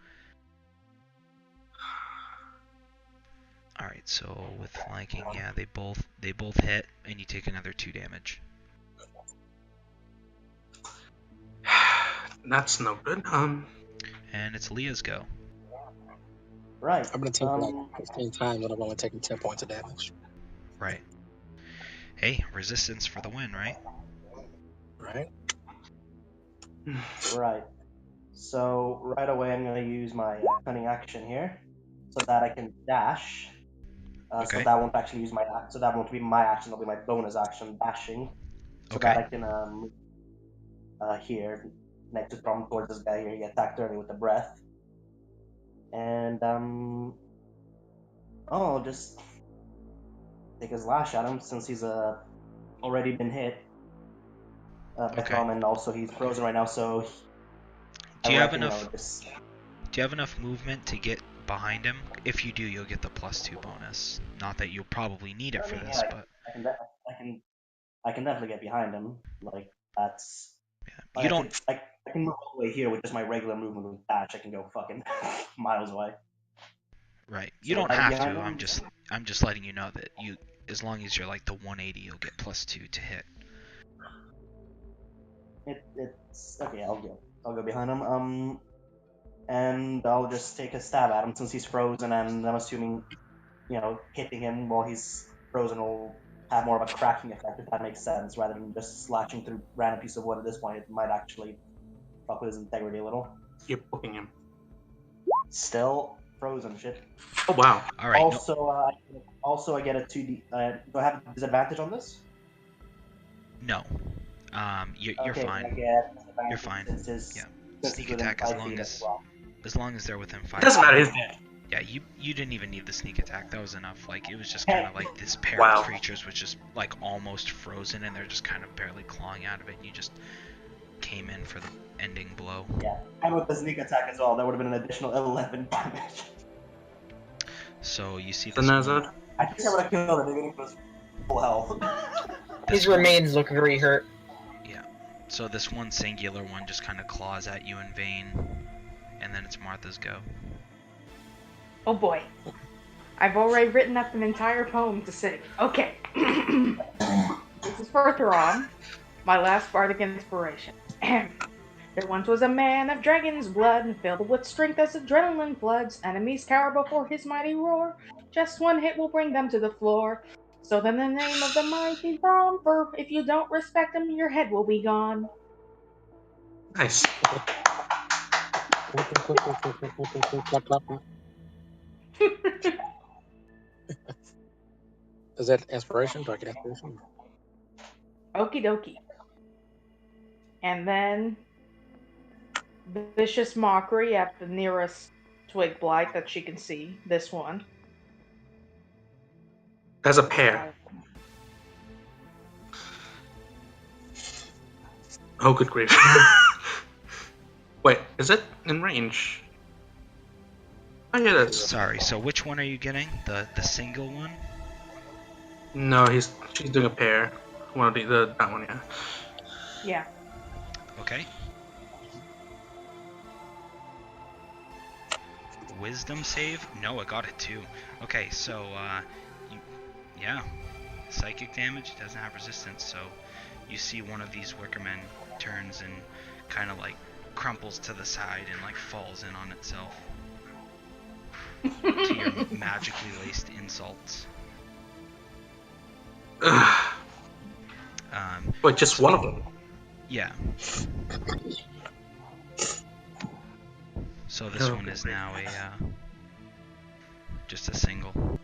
Alright, so with flanking, yeah, they both hit, and you take another 2 damage. That's no good. And it's Leah's go. Right. I'm gonna take like 15 times, and I've only taken 10 points of damage. Right. Hey, resistance for the win, right? Right. Right. So right away, I'm going to use my cunning action here, so that I can dash. So Okay. that won't actually use my so that won't be my action. It'll be my bonus action, dashing, so that Okay. I can here next to Tom towards this guy here. He attacked early with the breath, and I'll just take his lash at him since he's already been hit. Okay. And also he's frozen right now, so Do I you have reckon enough? just Do you have enough movement to get behind him? If you do, you'll get the +2 bonus. Not that you'll probably need it I for mean, this, yeah, but I can definitely get behind him. Like that's yeah. like You don't. I can move all the way here with just my regular movement with dash. I can go fucking miles away. Right. You So would don't I be have behind to. him? I'm just letting you know that you, as long as you're like the 180, you'll get +2 to hit. It's okay. I'll go behind him. And I'll just take a stab at him since he's frozen, and I'm assuming hitting him while he's frozen will have more of a cracking effect, if that makes sense, rather than just slashing through random piece of wood. At this point, it might actually fuck with his integrity a little. You're poking him. Still frozen shit. Oh wow. All right. No, Also, I get a 2d. Do I have a disadvantage on this? no. You're Okay, fine. I get disadvantage You're fine. Since his, Yeah. since Sneak he's within attack 5 feet well. as long as they're within 5 It doesn't feet. matter. He's dead. Yeah, you didn't even need the sneak attack. That was enough. Like, it was just kind of like this pair Wow. of creatures was just like almost frozen, and they're just kind of barely clawing out of it. And you just came in for the ending blow. Yeah, and with the sneak attack as well, that would have been an additional 11 damage. So you see So this Nazar. one. I think I would have killed him even if it was full health. His remains look very hurt. Yeah. So this one singular one just kind of claws at you in vain, and then it's Martha's go. Oh boy. I've already written up an entire poem to sing. Okay. This is for Thrawn, my last bardic inspiration. There once was a man of dragon's blood, filled with strength as adrenaline floods. Enemies cower before his mighty roar. Just one hit will bring them to the floor. So then the name of the mighty Thrawn, for if you don't respect him, your head will be gone. Nice. Is that inspiration? Do I get inspiration? Okie dokie. And then vicious mockery at the nearest twig blight that she can see. This one. As a pair. Oh, good grief. Wait, is it in range? Oh yeah, that's. Sorry. So which one are you getting? The single one? No, she's doing a pair. One of that one, yeah. Yeah. Okay. Wisdom save? No, I got it too. Okay, so yeah, psychic damage doesn't have resistance. So you see one of these Wickermen turns and kind of like crumples to the side and like falls in on itself to your magically laced insults. But just one of them. Yeah. So this one is now just a single.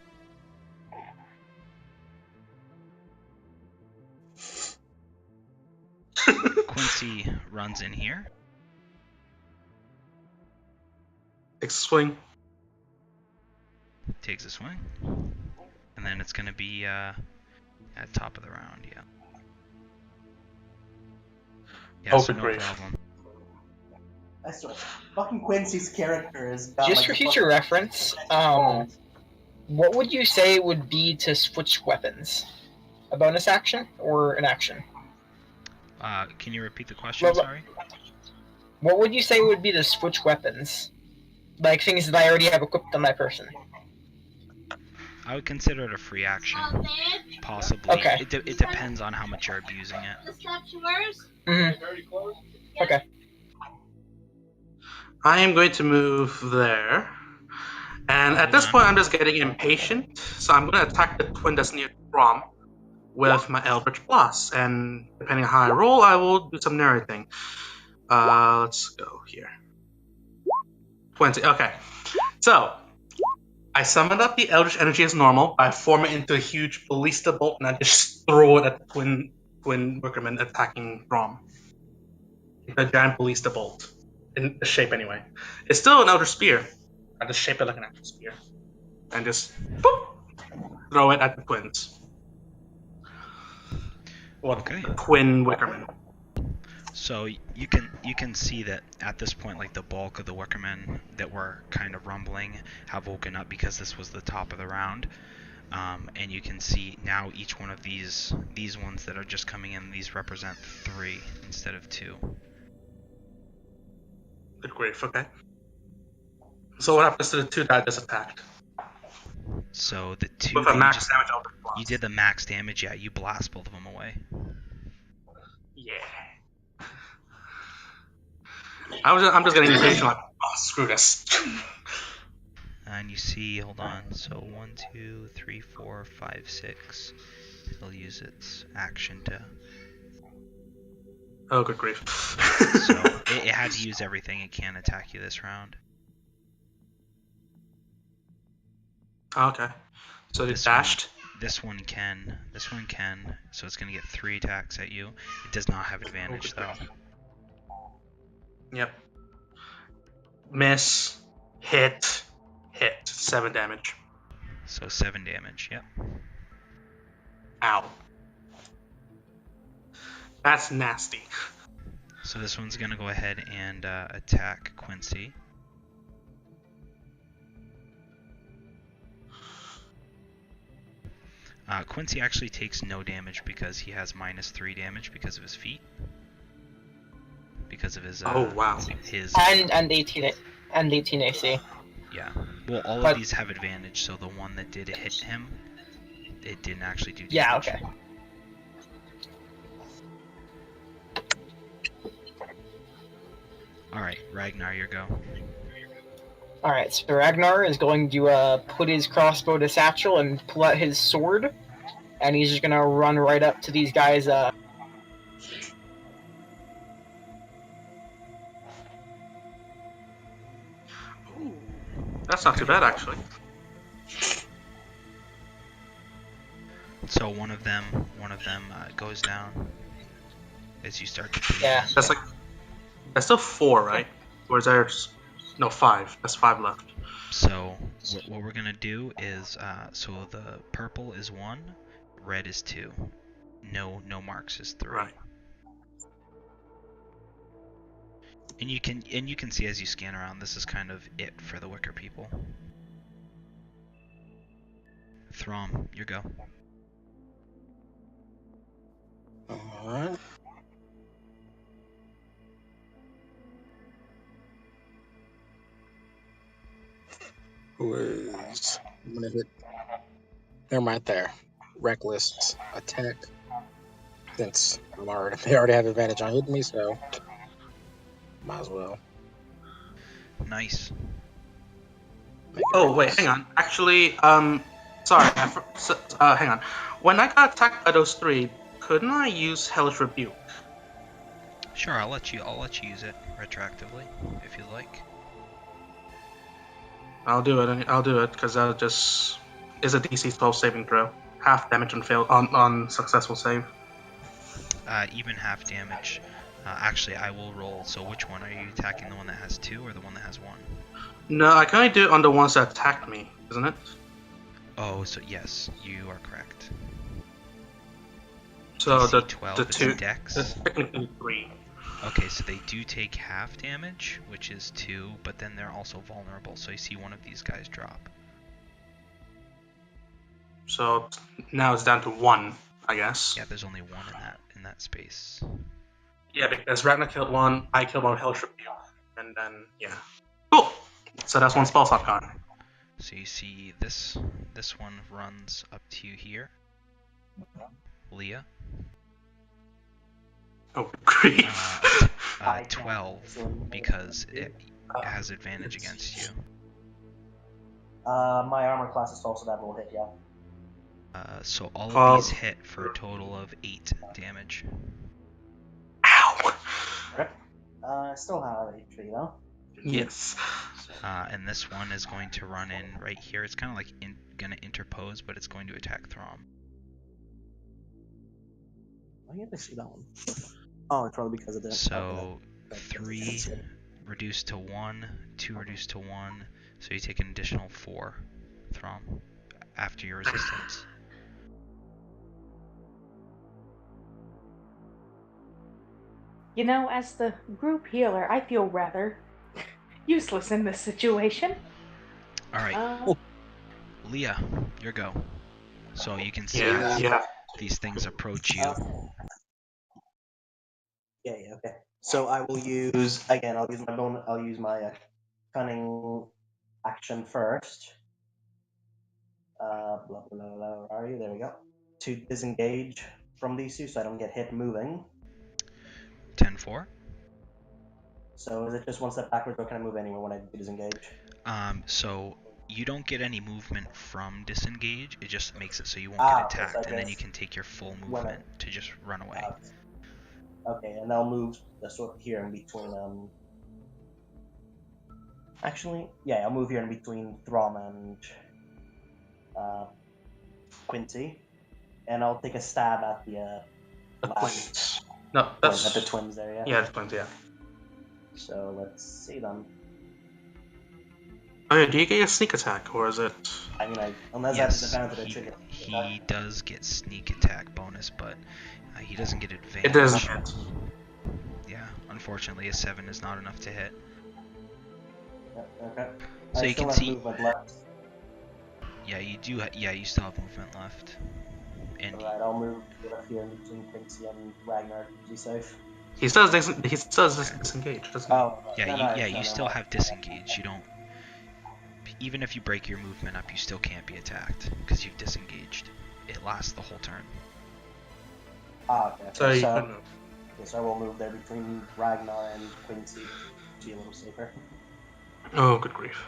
Quincy runs in here. Takes a swing. Takes a swing. And then it's gonna be at top of the round, yeah. Yeah, so no problem. I swear, fucking Quincy's character is Just for future reference, what would you say would be to switch weapons? A bonus action or an action? Can you repeat the question? Sorry. What would you say would be to switch weapons? Like things that I already have equipped on my person. I would consider it a free action. Possibly. Okay. It depends on how much you're abusing it. Mm-hmm. Okay. I am going to move there. And at this point, I'm just getting impatient. So I'm going to attack the twin that's near Rom. with my Eldritch Blast, and depending on how I roll, I will do some narrating. Let's go here. 20. Okay, so I summon up the Eldritch Energy as normal. I form it into a huge ballista bolt, and I just throw it at the twin workerman attacking Rom. It's a giant ballista bolt in the shape anyway. It's still an Eldritch Spear. I just shape it like an actual spear, and just boop, throw it at the twins. Well, Okay. the twin Wickerman. So you can see that at this point, like the bulk of the Wickermen that were kind of rumbling have woken up because this was the top of the round, and you can see now each one of these ones that are just coming in, these represent 3 instead of 2. Good grief. Okay. So what happens to the 2 that just attacked? So the 2 With that a max damage Eldritch Blast. you did the max damage, yeah, you blast both of them away. Yeah. I'm just getting impatient. Like, oh, screw this. And you see, hold on, so 1, 2, 3, 4, 5, 6. It'll use its action to. Oh, good grief. So it had to use everything. It can't attack you this round. Okay. So they This dashed. This one can. So it's gonna get 3 attacks at you. It does not have advantage though. Yep. Miss. Hit. 7 damage. So 7 damage. Yep. Ow. That's nasty. So this one's gonna go ahead and attack Quincy. Quincy actually takes no damage because he has -3 damage because of his feet. Because of his Oh, wow. his And 18 AC. yeah. Well, all of these have advantage, so the one that did hit him, it didn't actually do damage. Yeah, okay. Alright, Ragnar, your go. Alright, so Ragnar is going to put his crossbow to satchel and pull out his sword. And he's just gonna run right up to these guys. Ooh, that's not too bad, actually. So one of them goes down as you start to. Yeah. That's still 4, right? Or is there? No, 5. That's 5 left. So what we're gonna do is so the purple is 1, red is 2, no marks is 3. Right. And you can see as you scan around, this is kind of it for the Wicker people. Throm, your go. Alright. Who is? I'm gonna hit them right there. Reckless attack. Since they already have advantage on hitting me, so might as well. Nice. Oh, wait, hang on. Actually, sorry. Hang on. When I got attacked by those 3, couldn't I use Hellish Rebuke? Sure, I'll let you use it retroactively if you like. I'll do it because that just is a DC 12 saving throw. Half damage on successful save. Even half damage. Actually, I will roll. So which one? Are you attacking the one that has 2 or the one that has 1? No, I can only do it on the ones that attacked me, isn't it? Oh, so yes, you are correct. So DC 12 the is 2 Dex. It's technically 3. Okay, so they do take half damage, which is 2, but then they're also vulnerable. So you see one of these guys drop. So now it's down to 1, I guess. Yeah, there's only 1 in that space. Yeah, because Ragnar killed 1, I killed 1 with Hellish Rebuke, and then yeah. Cool. So that's 1 spell slot gone. So you see this one runs up to you here. Leah. Oh, great. 12 because it has advantage against you. My armor class is 12, so that will hit, yeah. So all of these 12. hit for a total of 8 damage. Ow! I still have HP though. Yes. And this one is going to run in right here. It's kind of like going to interpose, but it's going to attack Throm. Why can't I see that one? Oh, it's probably because of the. So okay. 3 reduced to 1, 2 reduced to 1, so you take an additional 4, Throm, after your resistance. You know, as the group healer, I feel rather useless in this situation. Alright. Leah, your go. So you can see Yeah. these things approach you. Yeah, okay. So I will use again. I'll use my I'll use my cunning action first. Blah blah blah blah. Where are you? There we go. To disengage from these two, so I don't get hit moving. 10-4. So is it just one step backwards, or can I move anywhere when I disengage? So you don't get any movement from disengage. It just makes it so you won't get Okay, attacked, so I and then you guess can take your full movement to just run away. Okay, and I'll move the sort of here in between. Actually, yeah, I'll move here in between Throm and Quincy, and I'll take a stab at the The last twins. No, twins, that's at the twins there. Yeah. Yeah, the twins. Yeah. So let's see them. Oh yeah. Do you get a sneak attack, or is it? I mean, unless Yes, that's advantage, I should get. he does get sneak attack bonus, but he doesn't get advantage. It doesn't hit. Yeah, unfortunately, a 7 is not enough to hit. Okay. So I you still can have see. movement left. Yeah, you do. Yeah, you still have movement left. And Alright, I'll move up here in between Quincy and Ragnar to be safe. He still does disengage, doesn't he? Oh, yeah, you still have disengage. You don't. Even if you break your movement up, you still can't be attacked because you've disengaged. It lasts the whole turn. Okay. So you So, can move. so I will move there between Ragnar and Quincy to be a little safer. Oh, good grief.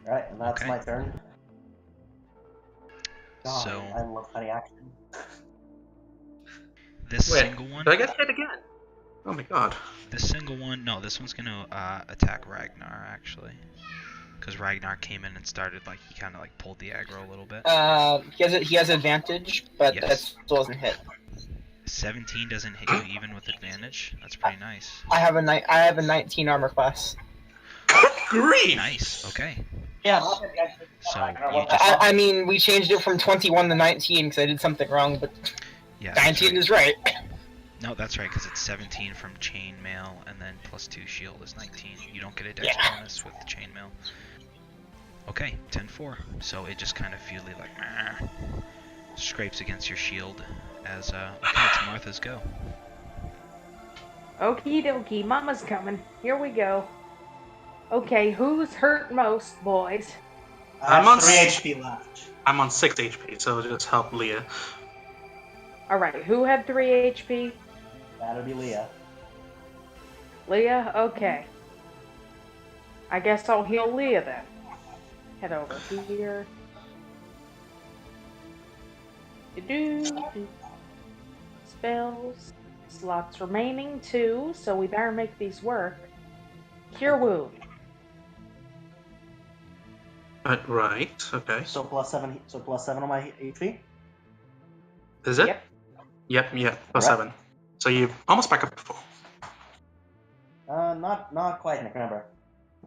Alright, and that's Okay. my turn. God, So I love cutting action. this Wait, single one. did I get hit again? Oh my god. This single one. No, this one's gonna attack Ragnar actually, because Ragnar came in and started like he kind of like pulled the aggro a little bit. He has advantage, but Yes. that still doesn't hit. 17 doesn't hit you even with advantage. That's pretty nice. I have a 19 armor class. Good grief! Nice. Okay. Yeah, So you just I mean, we changed it from 21 to 19 because I did something wrong, but yeah. That's 19 right. is right. No, that's right, because it's 17 from chainmail, and then plus 2 shield is 19. You don't get a dex Yeah. bonus with chainmail. Okay, 10-4. So it just kind of feely like scrapes against your shield as okay, it's Martha's go. Okie dokie, Mama's coming. Here we go. Okay, who's hurt most, boys? I I'm have on 3 s- HP left. I'm on 6 HP, so just help Leah. Alright, who had 3 HP? That'll be Leah. Leah? Okay. I guess I'll heal Leah then. Head over here. Do-do-do. Spells. Slots remaining 2, so we better make these work. Cure wound. Right. Okay. So +7. So +7 on my HP. Is it? Yep. Yep. Plus Right. 7. So you almost back up to full. Not quite, Nick. Remember,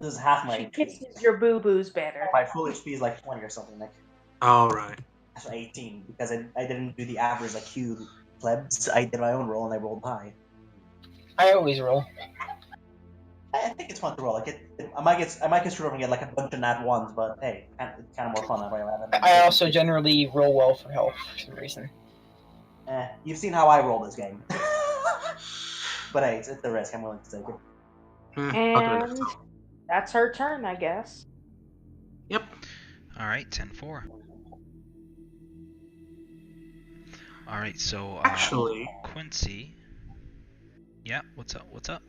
this is half my She HP. kisses your boo-boos better. My full HP is like 20 or something, Nick. All right. So 18 because I didn't do the average like you plebs. I did my own roll and I rolled high. I always roll. I think it's fun to roll. Like I might get screwed up and get like a bunch of nat ones, but hey, it's kind of more fun that way. Rather than I also generally roll well for health for some reason. You've seen how I roll this game. But hey, it's the risk. I'm willing to take it. I'll do it next And time. that's her turn, I guess. Yep. Alright, 10-4. Alright, so Actually, Quincy. Yeah, what's up?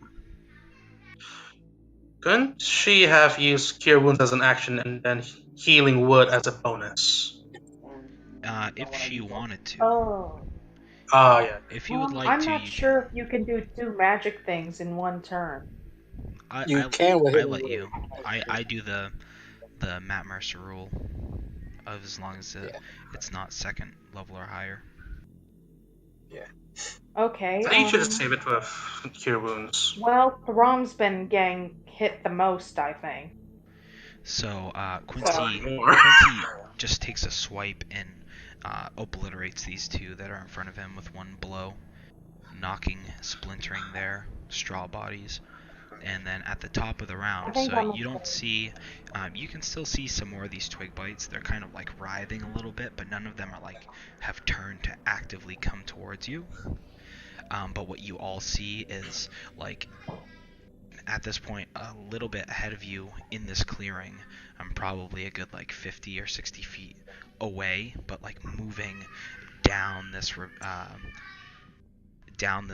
couldn't she have used Cure Wounds as an action and then Healing Wood as a bonus? If she wanted to. Oh. Yeah. If you would like I'm to, not you sure can. if you can do 2 magic things in one turn. You can with I hidden let word. you. I do the Matt Mercer rule of as long as Yeah. it's not second level or higher. Okay. I think you should just save it with Cure Wounds. Well, Thrawn's been getting hit the most, I think. So Quincy just takes a swipe and obliterates these two that are in front of him with one blow, splintering their straw bodies. And then at the top of the round, so you don't see, you can still see some more of these twig bites. They're kind of like writhing a little bit, but none of them are like have turned to actively come towards you. But what you all see is like at this point a little bit ahead of you in this clearing. I'm probably a good like 50 or 60 feet away, but like moving down this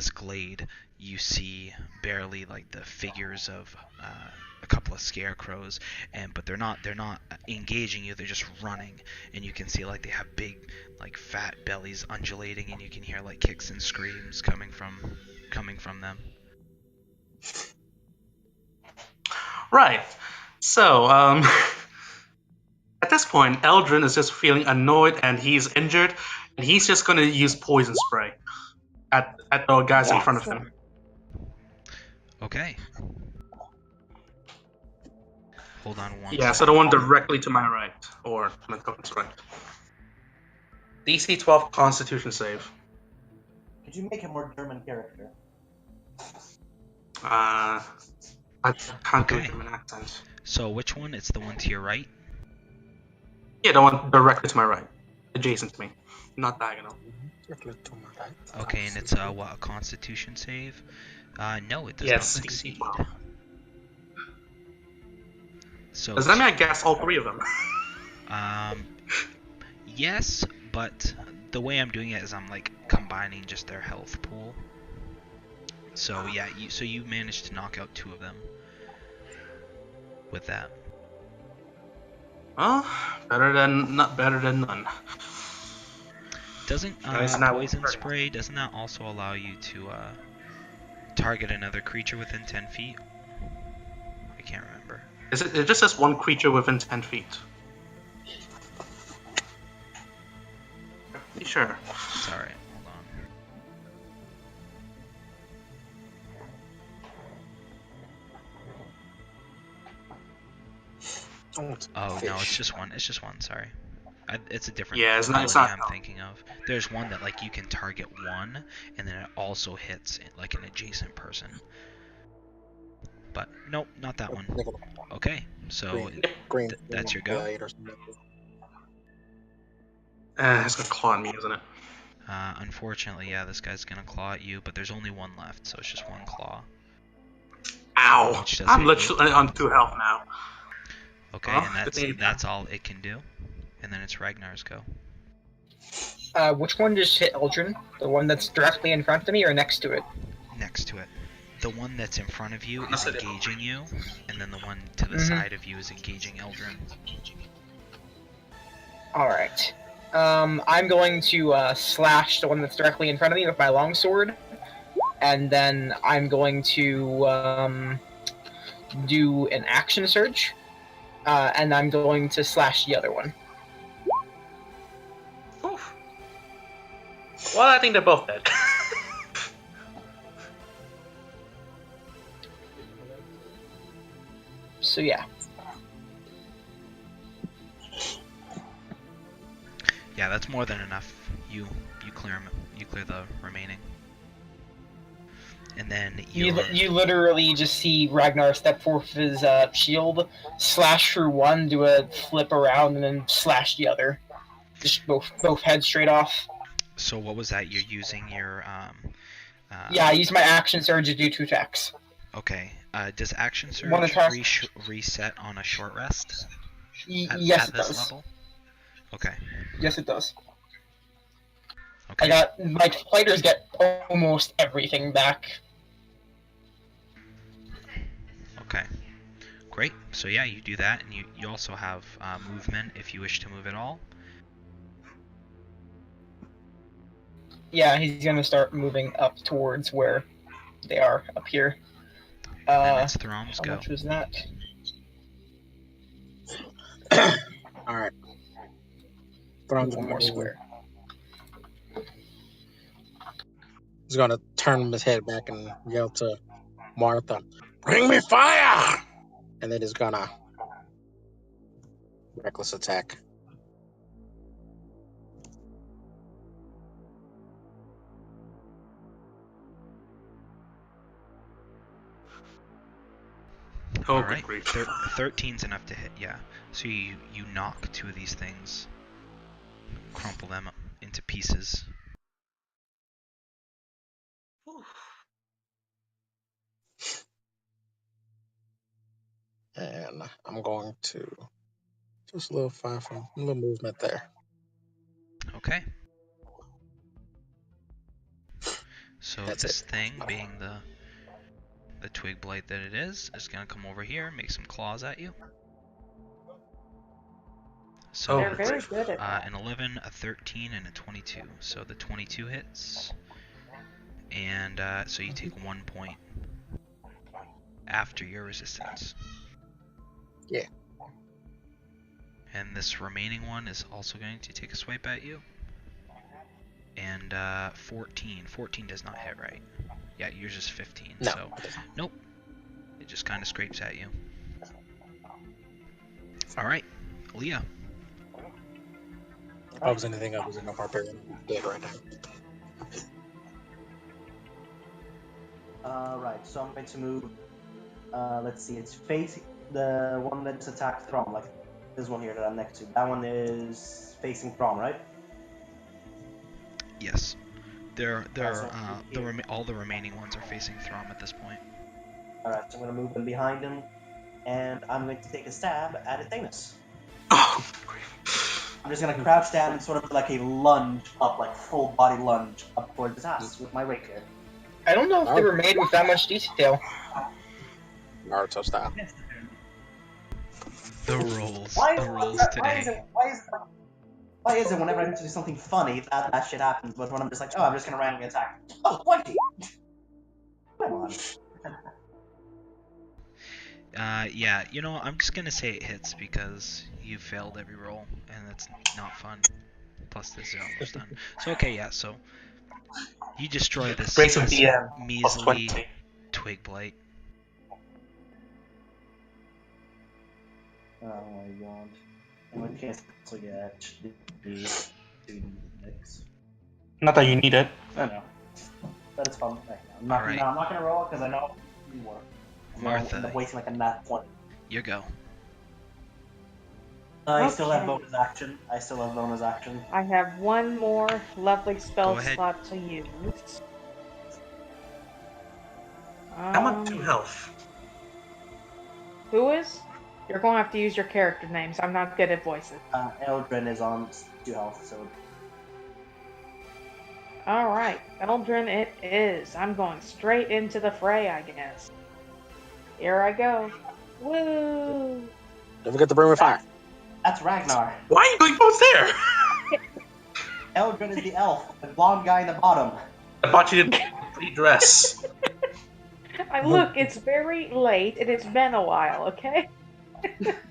glade, you see barely like the figures of a couple of scarecrows, but they're not engaging you. They're just running, and you can see like they have big like fat bellies undulating, and you can hear like kicks and screams coming from them. Right. So, at this point, Eldrin is just feeling annoyed and he's injured, and he's just going to use poison spray at the guys in front of him. Okay. Hold on one Yeah, second. so the one directly to my right, or my token's right. DC 12 Constitution save. Could you make a more German character? I can't do a Okay. German accent. So which one? It's the one to your right? Yeah, the one directly to my right, adjacent to me, not diagonal. Okay, and it's a Constitution save? No, it does not succeed. So does that mean I guess all three of them? Yes, but the way I'm doing it is I'm like combining just their health pool. So yeah, you managed to knock out 2 of them with that. Well, better than none. Doesn't poison spray, doesn't that also allow you to target another creature within 10 feet? I can't remember. It just says one creature within 10 feet. Sure. Sorry, hold on. Oh no, it's just one. It's just one. Sorry, it's a different. Yeah, it's not. I'm thinking of. There's one that like you can target one, and then it also hits like an adjacent person. But nope, not that one. Okay, so that's your go. It's gonna claw at me, isn't it? Unfortunately, yeah, this guy's gonna claw at you, but there's only one left, so it's just one claw. Ow! I'm literally on 2 health now. Okay, and that's all it can do. And then it's Ragnar's go. Which one just hit Eldrin? The one that's directly in front of me or next to it? Next to it. The one that's in front of you is engaging you, and then the one to the side of you is engaging Eldrin. Alright. I'm going to slash the one that's directly in front of me with my longsword, and then I'm going to do an action surge, and I'm going to slash the other one. Oof. Well, I think they're both dead. So yeah. Yeah, that's more than enough. You clear them. You clear the remaining. And then you literally just see Ragnar step forth his shield, slash through one, do a flip around, and then slash the other. Just both heads straight off. So what was that? You're using your yeah, I used my action surge to do 2 attacks. Okay. Does action surge reset on a short rest? Yes, it does. Level? Okay. Yes, it does. Okay. My fighters get almost everything back. Okay. Great. So yeah, you do that, and you also have movement if you wish to move at all. Yeah, he's gonna start moving up towards where they are up here. Then it's Throm's How go. much was that? All right. Throne's One more square. He's gonna turn his head back and yell to Martha, "Bring me fire!" And then he's gonna reckless attack. Oh, All good right, grief. 13's enough to hit. Yeah. So you knock two of these things, crumple them up into pieces. And I'm going to just a little 5 from a little movement there. Okay. So That's this it. thing, being the twig blight that it is gonna come over here and make some claws at you. So They're Oh, very grief. good at that. an 11, a 13, and a 22. So the 22 hits, and so you take 1 point after your resistance. Yeah. And this remaining one is also going to take a swipe at you. And 14. 14 does not hit, right? Yeah, yours is 15. No. So nope. It just kind of scrapes at you. All right, Leah. If I was anything other than a barbarian, I'm dead right now. Right, so I'm going to move. Let's see, it's facing the one that's attacked Throm, like this one here that I'm next to. That one is facing Throm, right? Yes. They're Awesome. all the remaining ones are facing Throm at this point. Alright, so I'm going to move them behind him, and I'm going to take a stab at Athanas. Oh, grief. I'm just going to crouch down and sort of like a lunge up, like full body lunge up towards his ass with my rapier. I don't know if they were made with that much detail. Naruto style. The rolls. Why The is, rolls why today. is it? Why is it whenever I do something funny that shit happens, but when I'm just like, oh, I'm just gonna randomly attack. Oh, 20! Come on. Yeah, you know, I'm just gonna say it hits because you failed every roll, and it's not fun. Plus, this is almost done. So okay, yeah. So you destroy this, Break some this DM plus measly 20. twig blight. Oh my god. In which case, so yeah, the 2d6. Not that you need it. I know. But it's fun. Right, now. Alright. I'm not gonna roll because I know you were. Martha. End up wasting like a nat 20. Your go. I still have Okay. bonus action. I have one more lovely spell Go ahead. slot to use. I'm on 2 health. Who is? You're going to have to use your character names. I'm not good at voices. Eldrin is on 2 health, so. Alright, Eldrin it is. I'm going straight into the fray, I guess. Here I go. Woo! Don't forget to bring me fire. That's Ragnar. Why are you going both there? Eldrin is the elf, the blonde guy in the bottom. I bought you the pre-dress. Look, it's very late. It has been a while, okay?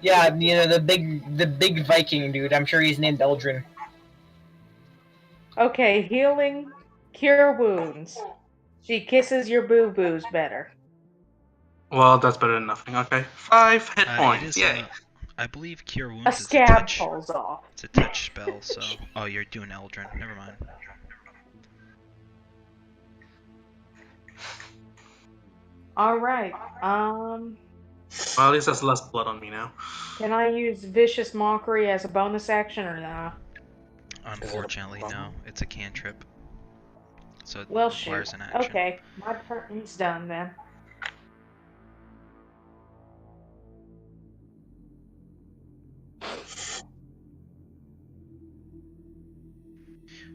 Yeah, you know, the big Viking dude. I'm sure he's named Eldrin. Okay, healing, cure wounds. She kisses your boo-boos better. Well, that's better than nothing. Okay, 5 hit It points. is. Yay. I believe Cure A Wounds is a scab touch. falls off. It's a touch spell. So, oh, you're doing Eldrin. Never mind. Alright, Well, at least that's less blood on me now. can I use Vicious Mockery as a bonus action or no? Unfortunately, no. It's a cantrip. So it Well, requires shoot. an action. Okay, my turn's done then.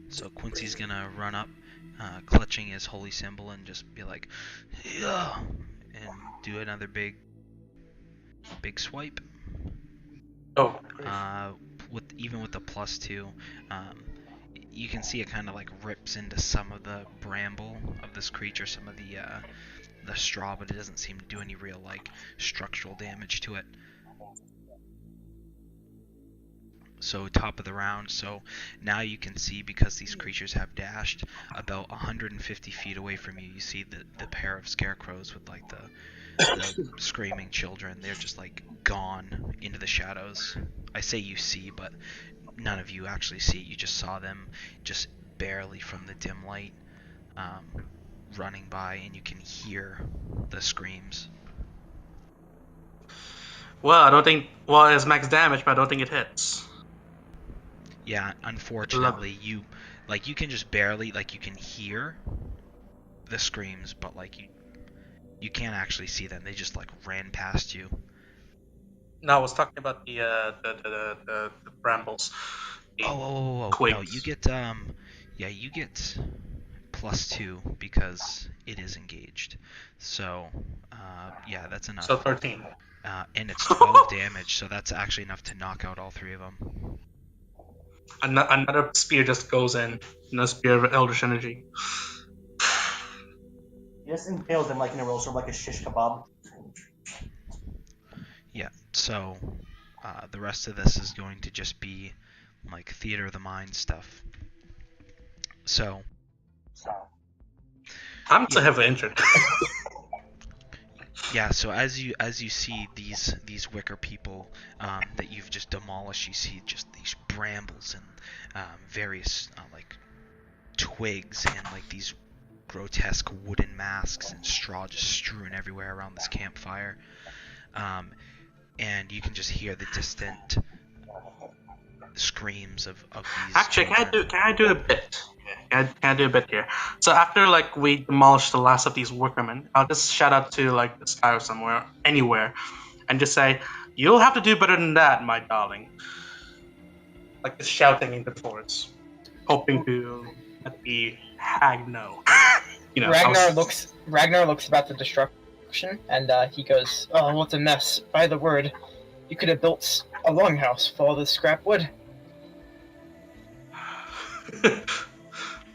So Quincy's gonna run up, clutching his holy symbol, and just be like, yeah, and do another big swipe. Oh, Even with the +2, you can see it kind of like rips into some of the bramble of this creature, some of the straw, but it doesn't seem to do any real like structural damage to it. So top of the round. So now you can see, because these creatures have dashed about 150 feet away from you, you see the pair of scarecrows with like the screaming children. They're just like gone into the shadows. I say you see, but none of you actually see it. You just saw them just barely from the dim light, running by, and you can hear the screams. Well, I don't think. Well, it's max damage, but I don't think it hits. Yeah, unfortunately, you can just barely, like, you can hear the screams, but like you can't actually see them. They just like ran past you. No, I was talking about the brambles. The Oh, no, twigs. you get you get +2 because it is engaged. So, yeah, that's enough. So 13. And it's 12 damage, so that's actually enough to knock out all three of them. Another spear just goes in. Another spear of Eldritch Energy. He just impales them like in a roll, sort of like a shish kebab. Yeah, so the rest of this is going to just be like theater of the mind stuff. So I'm so yeah. heavily injured. Yeah, so as you see these wicker people that you've just demolished, you see just these brambles and various like twigs and like these grotesque wooden masks and straw just strewn everywhere around this campfire, and you can just hear the distant screams of these Actually, children. can I do a bit? Can I do a bit here? So after like we demolish the last of these workmen, I'll just shout out to like the sky or somewhere, anywhere, and just say, "You'll have to do better than that, my darling." Like just shouting into the forest, hoping to let the hag know. Ragnar looks about the destruction, and he goes, "Oh, what a mess! By the word, you could have built a longhouse with all this scrap wood."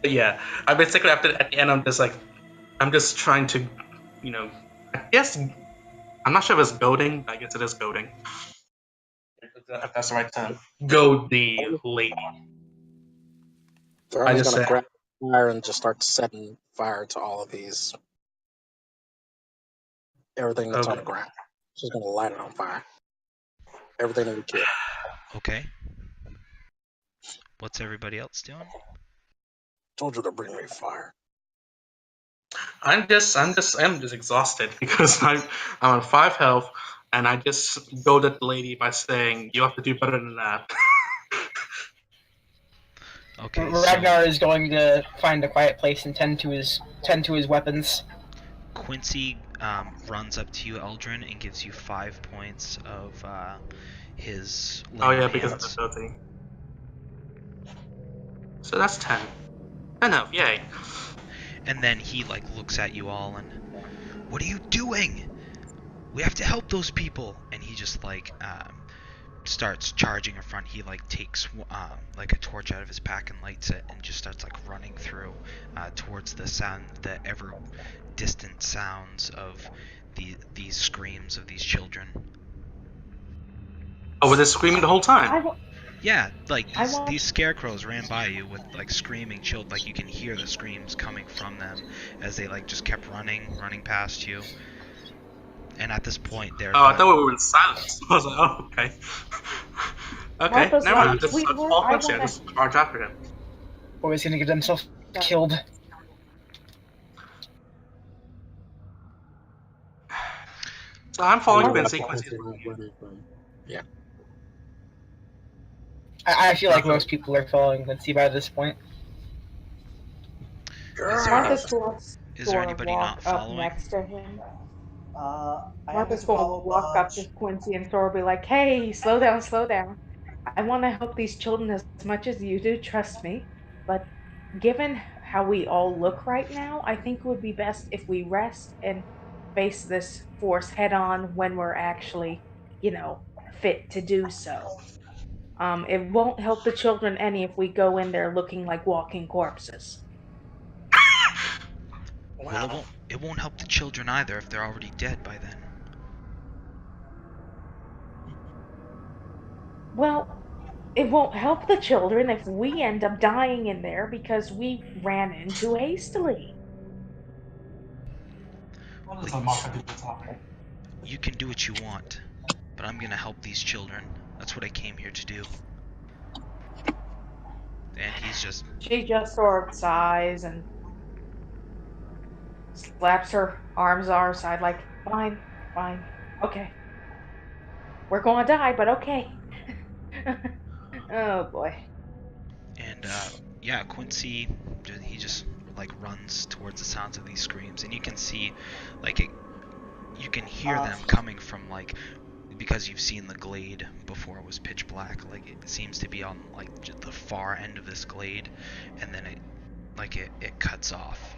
But yeah, I basically after at the end I'm just like, I'm just trying to, I guess I'm not sure if it's goading. I guess it is goading. If that's the right term. Goad the lady. They're I only just gonna said, grab fire and just start setting fire to all of these, everything that's on the okay. ground. Just gonna light it on fire. Everything that we kill. Okay, what's everybody else doing? Told you to bring me fire. I'm just exhausted because I'm on 5 health, and I just goaded the lady by saying you have to do better than that. Okay, so Ragnar is going to find a quiet place and tend to his weapons. Quincy runs up to you, Eldrin, and gives you 5 points of his lay Oh on yeah, because of the hands. ability. So that's 10. 10 health, yay. And then he like looks at you all and, "What are you doing? We have to help those people." And he just like starts charging in front. He like takes like a torch out of his pack and lights it, and just starts like running through towards the ever distant sounds of these screams of these children. Oh, was it screaming the whole time? Yeah, like I these want- these scarecrows ran by you with like screaming children. Like you can hear the screams coming from them as they like just kept running past you. And at this point, they're Oh, I thought we were in silence. I was like, oh, okay. Okay, Martha's never mind. like, Just sweetheart, fall I Quincy. I want just charge after him. Boy's gonna get himself to. killed. So I'm I following know Quincy. that's Quincy is not following you. what it is. Yeah. I feel like Nothing. most people are following Quincy by this point. Is there, any, Martha's going is there to anybody walk not up following? next to him. I am going Martha's to going to follow. walk up to Quincy and Thor will be like, "Hey, slow down, slow down. I want to help these children as much as you do, trust me. But given how we all look right now, I think it would be best if we rest and face this force head on when we're actually, fit to do so. It won't help the children any if we go in there looking like walking corpses. Well, it won't help the children either if they're already dead by then. Well, it won't help the children if we end up dying in there because we ran in too hastily. What does Marfa do with talking? You can do what you want, but I'm gonna help these children. That's what I came here to do. And he's just She just sort of sighs and slaps her arms on her side like, fine, fine, okay. We're gonna die, but okay. Oh boy. and yeah, Quincy, he just like runs towards the sounds of these screams, and you can see, like you can hear them coming from like because you've seen the glade before it was pitch black. Like it seems to be on like the far end of this glade, and then it cuts off.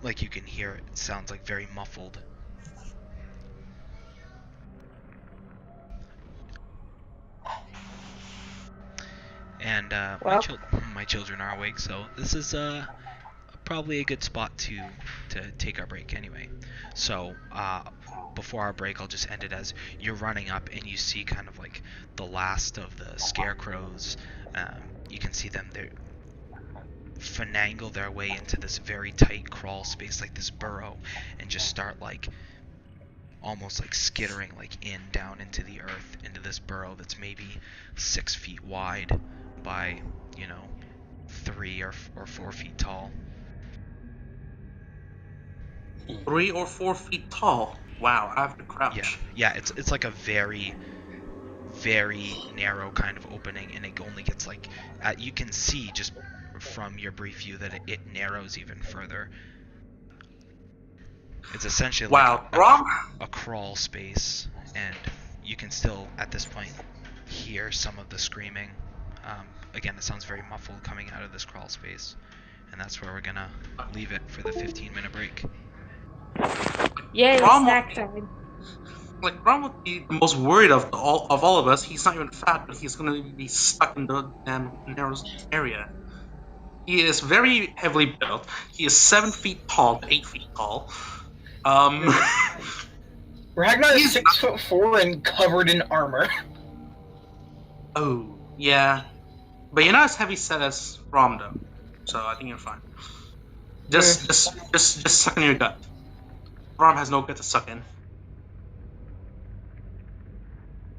Like you can hear it. It sounds like very muffled. And Well, my children are awake, so this is probably a good spot to take our break anyway. So before our break, I'll just end it as you're running up and you see kind of like the last of the scarecrows. You can see them there finagle their way into this very tight crawl space, like this burrow, and just start like almost like skittering like down into the earth, into this burrow that's maybe 6 feet wide by 3 or 4 feet tall. 3 or 4 feet tall. Wow, I have to crouch. Yeah, it's like a very very narrow kind of opening, and it only gets like you can see just from your brief view that it narrows even further. It's essentially Wow, like a crawl space, and you can still at this point hear some of the screaming. Again, it sounds very muffled coming out of this crawl space, and that's where we're gonna leave it for the 15-minute break. yay, Rom, snack time. like Rom would be the most worried of all of us. He's not even fat, but he's gonna be stuck in the damn narrow area. He is very heavily built. He is 7 feet tall to 8 feet tall. Ragnar is 6'4" and covered in armor. Oh, yeah. But you're not as heavy set as Rom, though. So I think you're fine. Just suck in your gut. Rom has no gut to suck in.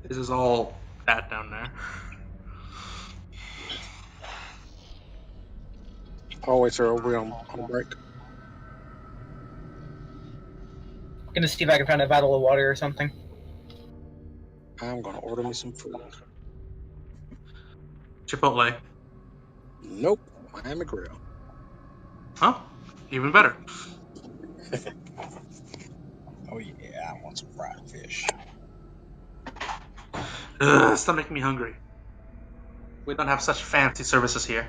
This is all fat down there. Always are over on break. Gonna see if I can find a bottle of water or something. I'm gonna order me some food. Chipotle. Nope, Miami Grill. Huh? Even better. Oh yeah, I want some fried fish. Stop making me hungry. We don't have such fancy services here.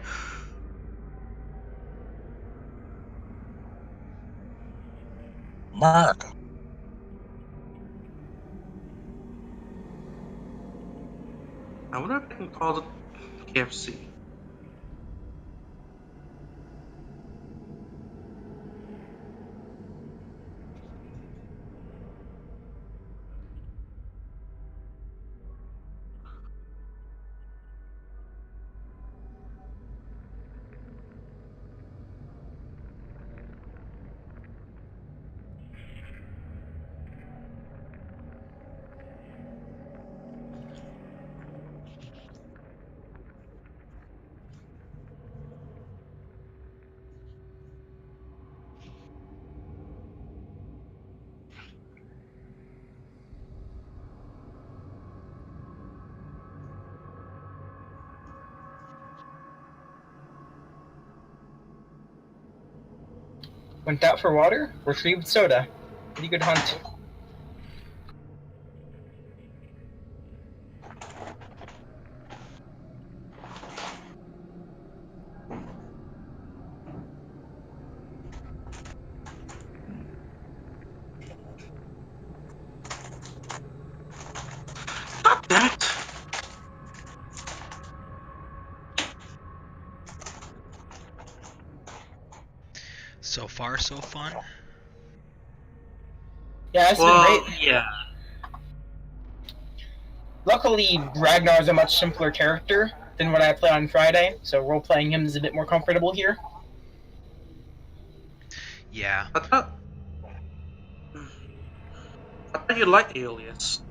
America. I wonder if I can call the KFC. Went out for water, retrieved soda. Pretty good hunt. God damn it! So far, so fun. Yeah, it's been Well, great. yeah. Luckily, Ragnar is a much simpler character than what I played on Friday, so role-playing him is a bit more comfortable here. Yeah. I thought you liked Alias.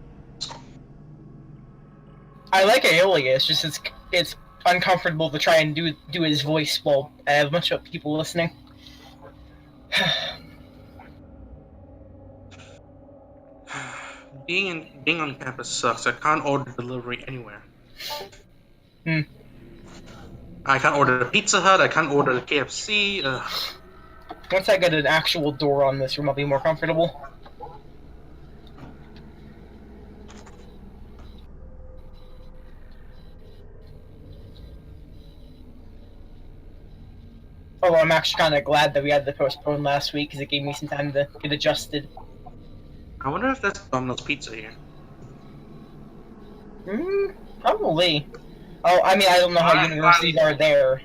I like Aeolius, just it's uncomfortable to try and do his voice while I have a bunch of people listening. Being on campus sucks. I can't order delivery anywhere. Hmm. I can't order the Pizza Hut. I can't order the KFC. Once I get an actual door on this room, I'll be more comfortable. Although I'm actually kind of glad that we had to postpone last week because it gave me some time to get adjusted. I wonder if that's Domino's Pizza here. Probably. Oh, I mean, I don't know how universities are there.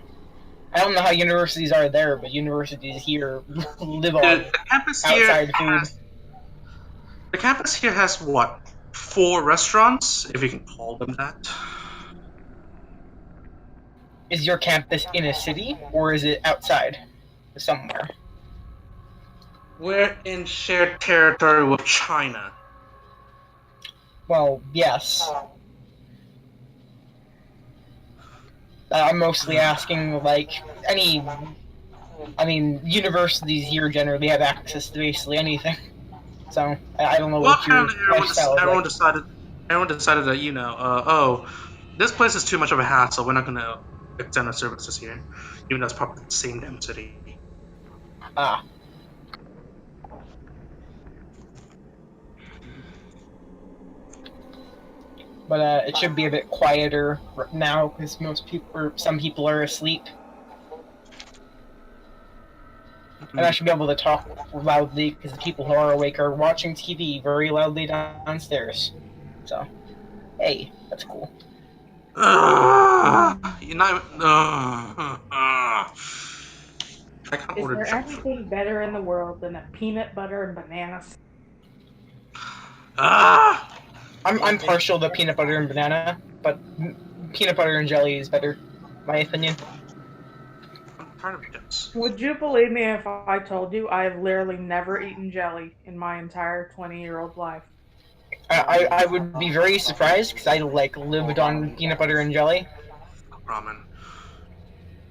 I don't know how universities are there, but universities here live on The campus here outside food. The campus here has what? 4 restaurants, if you can call them that. Is your campus in a city, or is it outside somewhere? We're in shared territory with China. Well, yes. I'm mostly asking, like, any... I mean, universities here generally have access to basically anything. So, I don't know Well, what your apparently lifestyle is like. everyone decided that, this place is too much of a hassle. We're not going to extend our services here, even though it's probably the same damn city. Ah. But it should be a bit quieter now because some people are asleep. And I should be able to talk loudly because the people who are awake are watching TV very loudly downstairs. So, hey, that's cool. You're not. I can't Is order there junk food. anything better in the world than a peanut butter and banana? I'm partial to peanut butter and banana, but peanut butter and jelly is better, in my opinion. I'm tired of this. Would you believe me if I told you I have literally never eaten jelly in my entire 20-year-old life? I would be very surprised because I like lived on peanut butter and jelly. Ramen.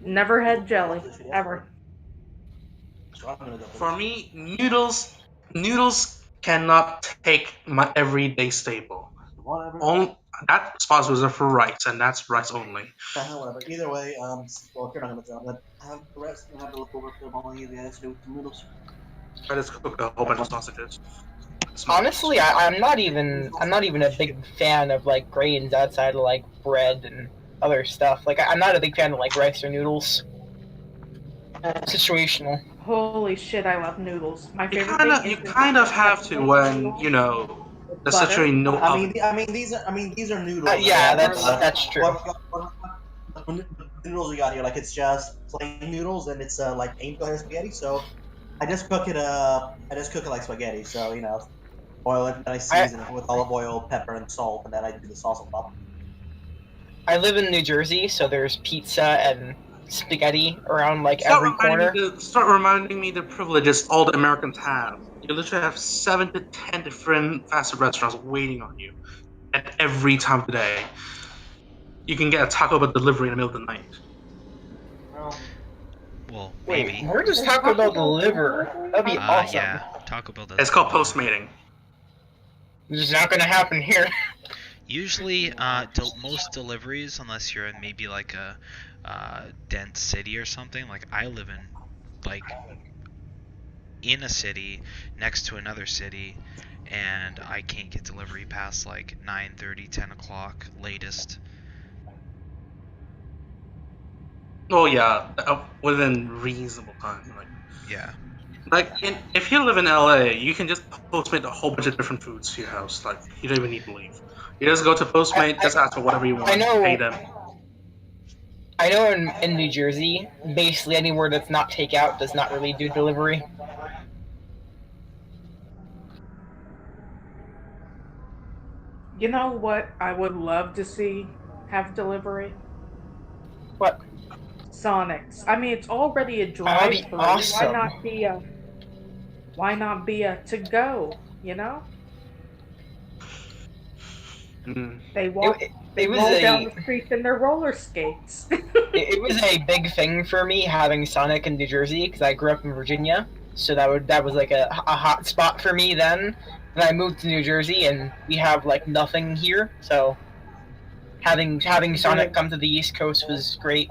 Never had jelly, ever. So I'm gonna go For me, noodles cannot take my everyday staple. whatever. That spot was reserved for rice, and that's rice only. Whatever. Either way, well, if you're not gonna tell, but have the rest and have the leftover food. All you guys do with some noodles. I just cook a whole bunch of sausages. Honestly, I'm not even a big fan of like grains outside of like bread and other stuff. Like I'm not a big fan of like rice or noodles. Situational. Holy shit, I love noodles. My You favorite kind thing of, is you kind of have to when the butter. situation no. These are noodles. Yeah, right? that's true. The noodles we got here, like it's just plain noodles and it's like ain't cooking spaghetti. So I just cook it. I just cook it like spaghetti. So boil it and then I season it with olive oil, pepper, and salt, and then I do the sauce on top. I live in New Jersey, so there's pizza and spaghetti around like Start every corner. reminding me the privileges all the Americans have. You literally have 7 to 10 different fast food restaurants waiting on you at every time of the day. You can get a Taco Bell delivery in the middle of the night. Well, Wait, maybe. where does Taco Bell deliver? That'd be awesome. Yeah, Taco Bell does. It's called Postmating. This is not gonna happen here. Usually, most deliveries, unless you're in maybe like a dense city or something. Like I live in a city next to another city, and I can't get delivery past like 9:30, 10 o'clock latest. Oh yeah, within reasonable time. Yeah. If you live in LA, you can just Postmate a whole bunch of different foods to your house. Like you don't even need to leave. You just go to Postmate, just ask for whatever you want, I know. pay them. I know in New Jersey, basically anywhere that's not takeout does not really do delivery. You know what I would love to see have delivery? What? Sonics. I mean, it's already a That'd be drive-through. awesome. Why not be a to go? You know, Mm. they It, walk, it, they it was roll down a the streets in their roller skates. it was a big thing for me having Sonic in New Jersey because I grew up in Virginia, so that was like a hot spot for me then. Then I moved to New Jersey and we have like nothing here, so having Sonic Dude, come to the East Coast was great.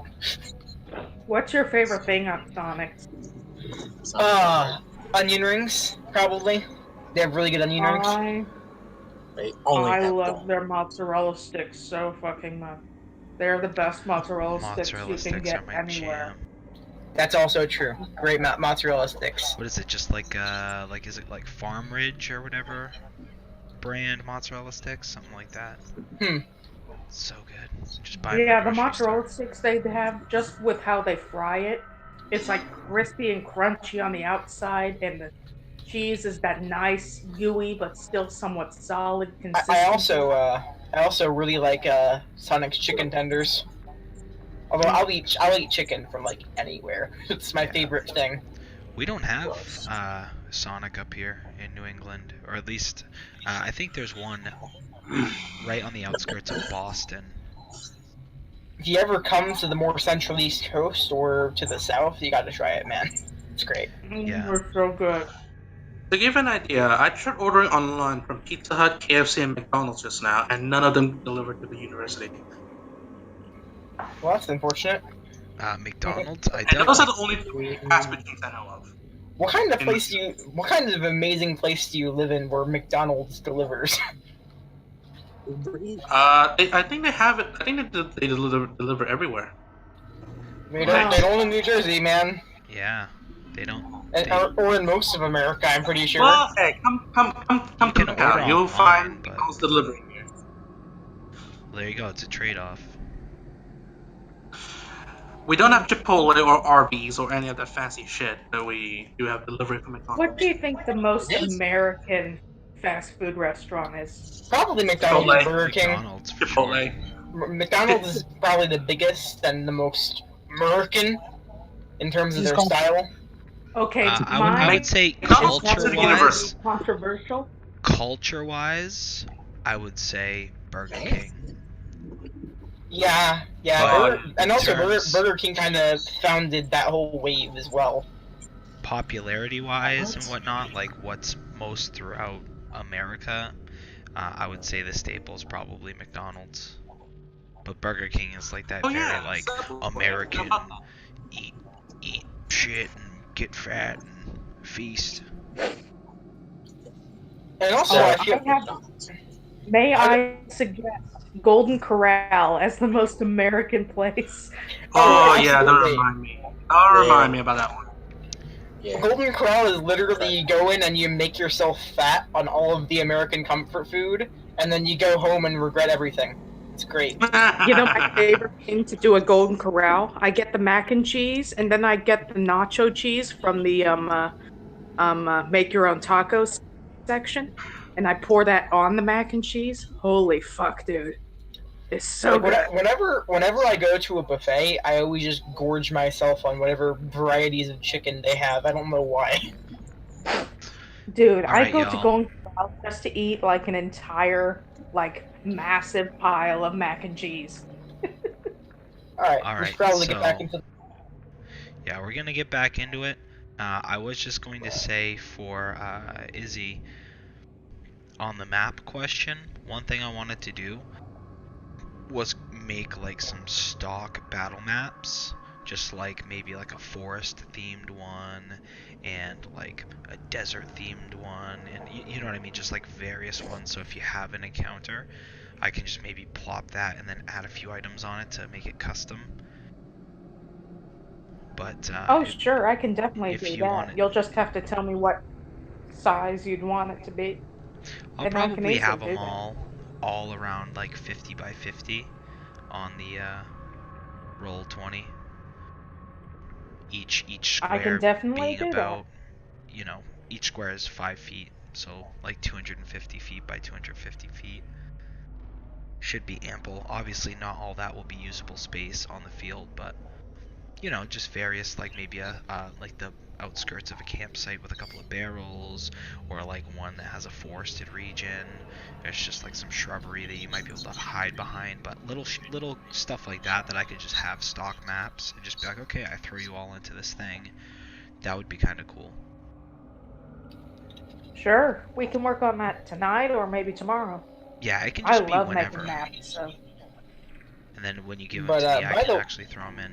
what's your favorite thing on Sonics? Sonic Flavor. Onion rings probably. They have really good onion rings. I They only I have love them. their mozzarella sticks so fucking much. They're the best mozzarella sticks Mozzarella you can sticks are get my anywhere. jam. That's also true. Great mozzarella sticks. What is it? Just like is it like Farm Ridge or whatever brand mozzarella sticks, something like that? Hmm. So good. Just buy 'em in the Yeah, the grocery store. mozzarella sticks they have, just with how they fry it, it's like crispy and crunchy on the outside, and the cheese is that nice, gooey, but still somewhat solid I, I consistency. also uh, I also really like Sonic's chicken tenders. Although Mm. I'll eat chicken from like anywhere. It's my Yeah. favorite thing. We don't have Sonic up here in New England, or at least I think there's one right on the outskirts of Boston. If you ever come to the more central East Coast or to the south, you got to try it, man. It's great. Yeah. They're so good. To give you an idea, I tried ordering online from Pizza Hut, KFC, and McDonald's just now, and none of them delivered to the university. Well, that's unfortunate. McDonald's, I And don't those are like. the only two fast food chains I know of. What kind of In place do you? What kind of amazing place do you live in where McDonald's delivers? I think they have it. I think they deliver everywhere. They Like, don't in New Jersey, man, Yeah, they don't. or in most of America. I'm pretty sure. well, hey, come You to can order Macau. You'll find online, but McDonald's delivering here. there you go. It's a trade-off. We don't have Chipotle or Arby's or any of that fancy shit, but we do have delivery from What McDonald's. do you think the most Yes. American fast food restaurant is? Probably McDonald's Chipotle. or Burger King. McDonald's for sure. Chipotle. McDonald's is probably the biggest and the most American in terms of He's their gone. style. Okay, I would say McDonald's is probably universe. controversial. culture-wise, I would say Burger King. Yeah. But And also terms- Burger King kind of founded that whole wave as well. Popularity-wise and whatnot, like what's most throughout America, I would say the staple is probably McDonald's. But Burger King is like that Oh very yeah, like Subway. American eat shit and get fat and feast. And also, Oh, I feel May I suggest Golden Corral as the most American place? Oh yeah, don't absolutely. remind me. Don't remind me about that one. Yeah. Golden Corral is literally you go in and you make yourself fat on all of the American comfort food, and then you go home and regret everything. It's great. You know my favorite thing to do at Golden Corral? I get the mac and cheese, and then I get the nacho cheese from the make your own tacos section, and I pour that on the mac and cheese. Holy fuck, dude! It's so Like, good. whenever I go to a buffet, I always just gorge myself on whatever varieties of chicken they have. I don't know why. Dude, All I right, go to y'all. Golden Corral just to eat like an entire, like, massive pile of mac and cheese. All right, All we right, should probably so- get back into. Yeah, we're gonna get back into it. I was just going to say for Izzy on the map question, one thing I wanted to do was make like some stock battle maps, just like maybe like a forest themed one and like a desert themed one, and you know what I mean, just like various ones. So if you have an encounter, I can just maybe plop that and then add a few items on it to make it custom. But Oh, sure, I can definitely if do you that. want it- You'll just have to tell me what size you'd want it to be. I'll and I can probably easily have do them that. all around like 50 by 50 on the roll 20. Each I can square definitely being do that. about, each square is 5 feet, so like 250 feet by 250 feet. Should be ample. Obviously, not all that will be usable space on the field, but just various, like maybe like the outskirts of a campsite with a couple of barrels, or like one that has a forested region. There's just like some shrubbery that you might be able to hide behind, but little stuff like that I could just have stock maps and just be like, okay, I throw you all into this thing. That would be kind of cool. Sure, we can work on that tonight or maybe tomorrow. Yeah, it can I just be love whenever. making maps, so. And then when you give them But to me, I can actually throw them in.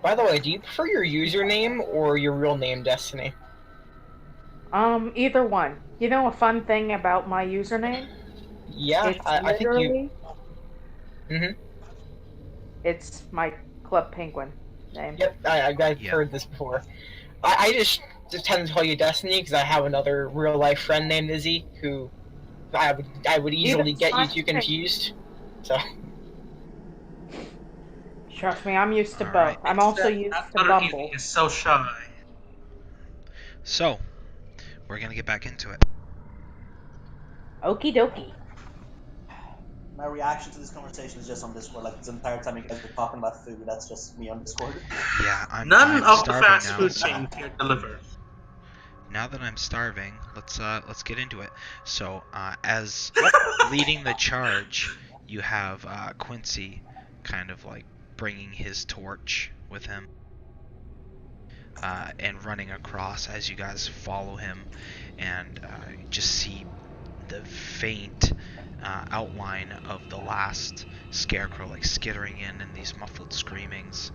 by the way, do you prefer your username or your real name, Destiny? Either one. You know a fun thing about my username? Yeah, It's I think you. literally, Mm-hmm. it's my Club Penguin name. Yep, I've Yep. heard this before. I just tend to call you Destiny because I have another real life friend named Izzy who I would easily get you two confused. So Trust me, I'm used to All both. right. I'm also That used to butter easy Bumble. is so shy. So, we're going to get back into it. Okie dokie. My reaction to this conversation is just on Discord. Like this entire time you guys were talking about food, that's just me on Discord. Yeah, None I'm of the starving fast now, food so chains here deliver. now that I'm starving, let's get into it. So, as leading the charge, you have Quincy kind of like bringing his torch with him, and running across as you guys follow him, and just see the faint outline of the last scarecrow like skittering in these muffled screamings.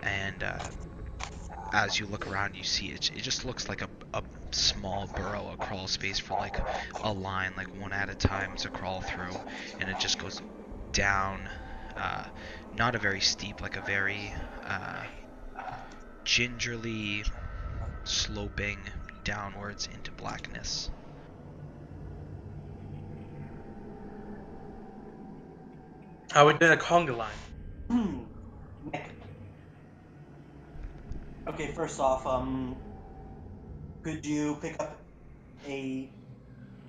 And as you look around, you see it just looks like a small burrow, a crawl space for like a line, like one at a time to crawl through, and it just goes down, uh, not a very steep, like a very gingerly sloping downwards into blackness. How we doing a conga line? Nick. Okay, first off, could you pick up a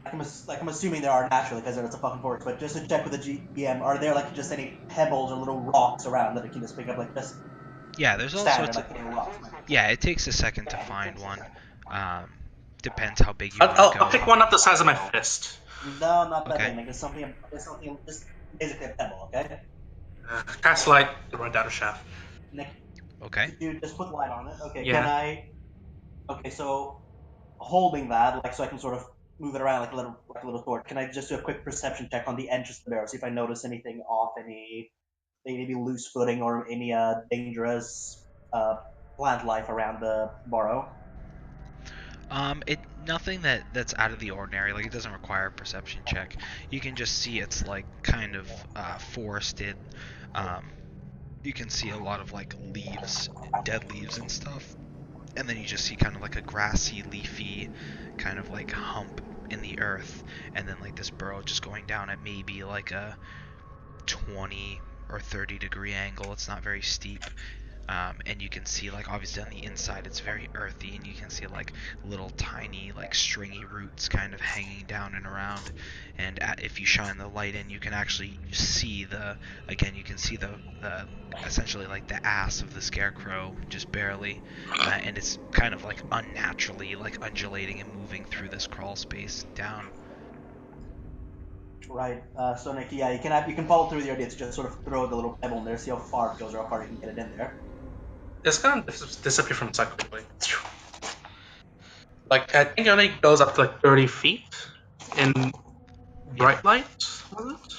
I'm assuming there are naturally because it's a fucking forest, but just to check with the GM, are there like just any pebbles or little rocks around that I can just pick up, like just Yeah, there's all standard sorts of. like little rocks? Yeah, it takes a second to find one. Um, Depends how big you want to I'll go. pick one up the size of my fist. No, not that Okay. big. Like there's something, just basically a pebble. Okay, Cast light to run down a shaft. Nick, Okay. could you just put light on it? Okay, Yeah. can I? Okay, so holding that, like, so I can sort of move it around like a little torch. Can I just do a quick perception check on the entrance of the barrel, see if I notice anything off, any maybe loose footing or any dangerous plant life around the burrow? It nothing that's out of the ordinary. Like it doesn't require a perception check. You can just see it's like kind of forested. Um, you can see a lot of like leaves, dead leaves and stuff, and then you just see kind of like a grassy, leafy, kind of like hump in the earth, and then like this burrow just going down at maybe like a 20 or 30-degree angle. It's not very steep. And you can see like obviously on the inside it's very earthy, and you can see like little tiny like stringy roots kind of hanging down and around. And if you shine the light in, you can actually see you can see the essentially like the ass of the scarecrow just barely, and it's kind of like unnaturally like undulating and moving through this crawl space down. Right. So Nick, yeah, you can follow through the idea to just sort of throw the little pebble in there, see how far it goes or how far you can get it in there. It's gonna disappear from sight quickly. Like I think it only goes up to like 30 feet in bright light. Was it?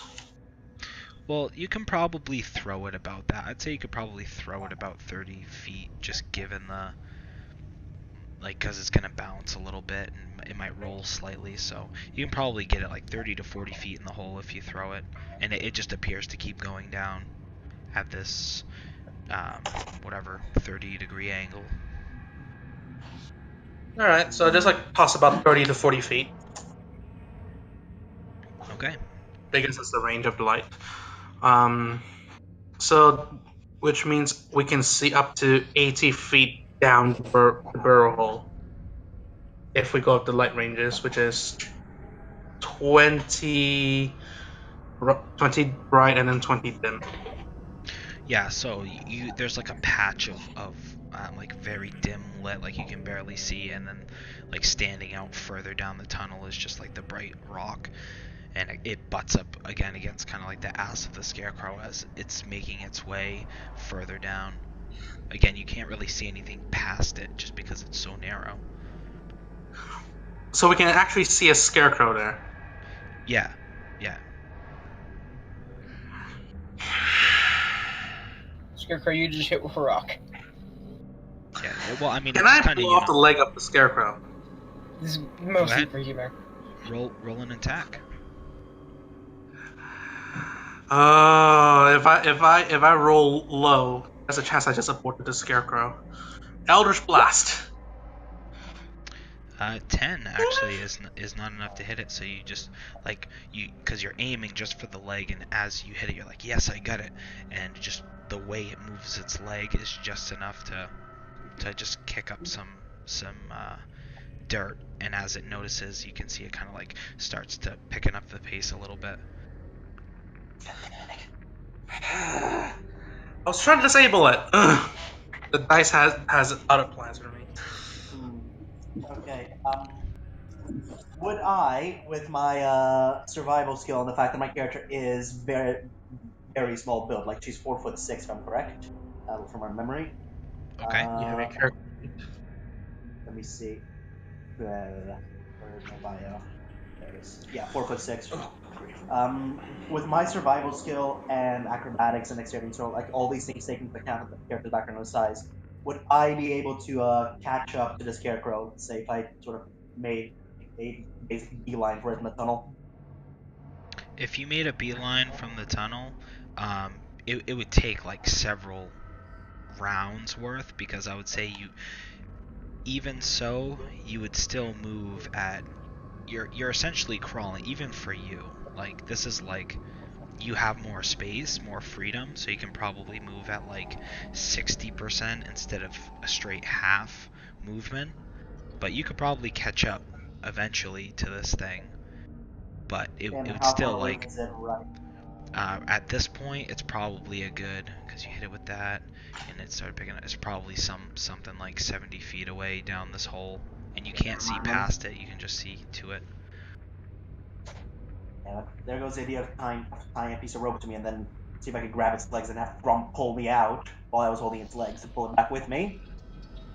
Well, you can probably throw it about that. I'd say you could probably throw it about 30 feet, just given the like, because it's gonna bounce a little bit and it might roll slightly. So you can probably get it like 30 to 40 feet in the hole if you throw it, and it just appears to keep going down at this whatever 30-degree angle. All right, so just like toss about 30 to 40 feet. Okay. I guess that's the range of the light. Um, So, which means we can see up to 80 feet down the burrow hole if we go up the light ranges, which is 20, 20 bright and then 20 dim. Yeah, so there's like a patch of like very dim lit, like you can barely see, and then like standing out further down the tunnel is just like the bright rock, and it butts up again against kind of like the ass of the scarecrow as it's making its way further down. Again, you can't really see anything past it just because it's so narrow. So we can actually see a scarecrow there. Yeah, yeah. Scarecrow, you just hit with a rock. Yeah, well, I mean, Can it's just I kind of, blow off the leg of the scarecrow? This is Go mostly ahead. for humor. roll an attack. Oh, if I roll low, there's a chance I just aborted the scarecrow. Eldritch Blast. 10 actually is not enough to hit it, so you just like because you're aiming just for the leg, and as you hit it, you're like, yes, I got it, and just the way it moves its leg is just enough to just kick up some dirt, and as it notices, you can see it kind of like starts to picking up the pace a little bit. I was trying to disable it. Ugh. The dice has other plans for me. Okay. Would I, with my survival skill and the fact that my character is very small build, like she's 4'6", if I'm correct, from my memory. Okay. You have a character. Let me see. Where's my bio? There it is. Yeah, 4'6". With my survival skill and acrobatics and dexterity, so like all these things taken into account of the character's background and size, would I be able to catch up to the scarecrow? Say if I sort of made a basic beeline for it in the tunnel. If you made a beeline from the tunnel, it would take like several rounds worth, because I would say even so, you would still move at you're essentially crawling even for you. Like this is like you have more space, more freedom, so you can probably move at like 60% instead of a straight half movement. But you could probably catch up eventually to this thing. But And it would how still far away like is it right? at this point it's probably a good, because you hit it with that and it started picking up, it's probably something like 70 feet away down this hole, and you can't see past it, you can just see to it. Yeah, there goes the idea of tying a piece of rope to me and then see if I could grab its legs and have Thrum pull me out while I was holding its legs and pull it back with me.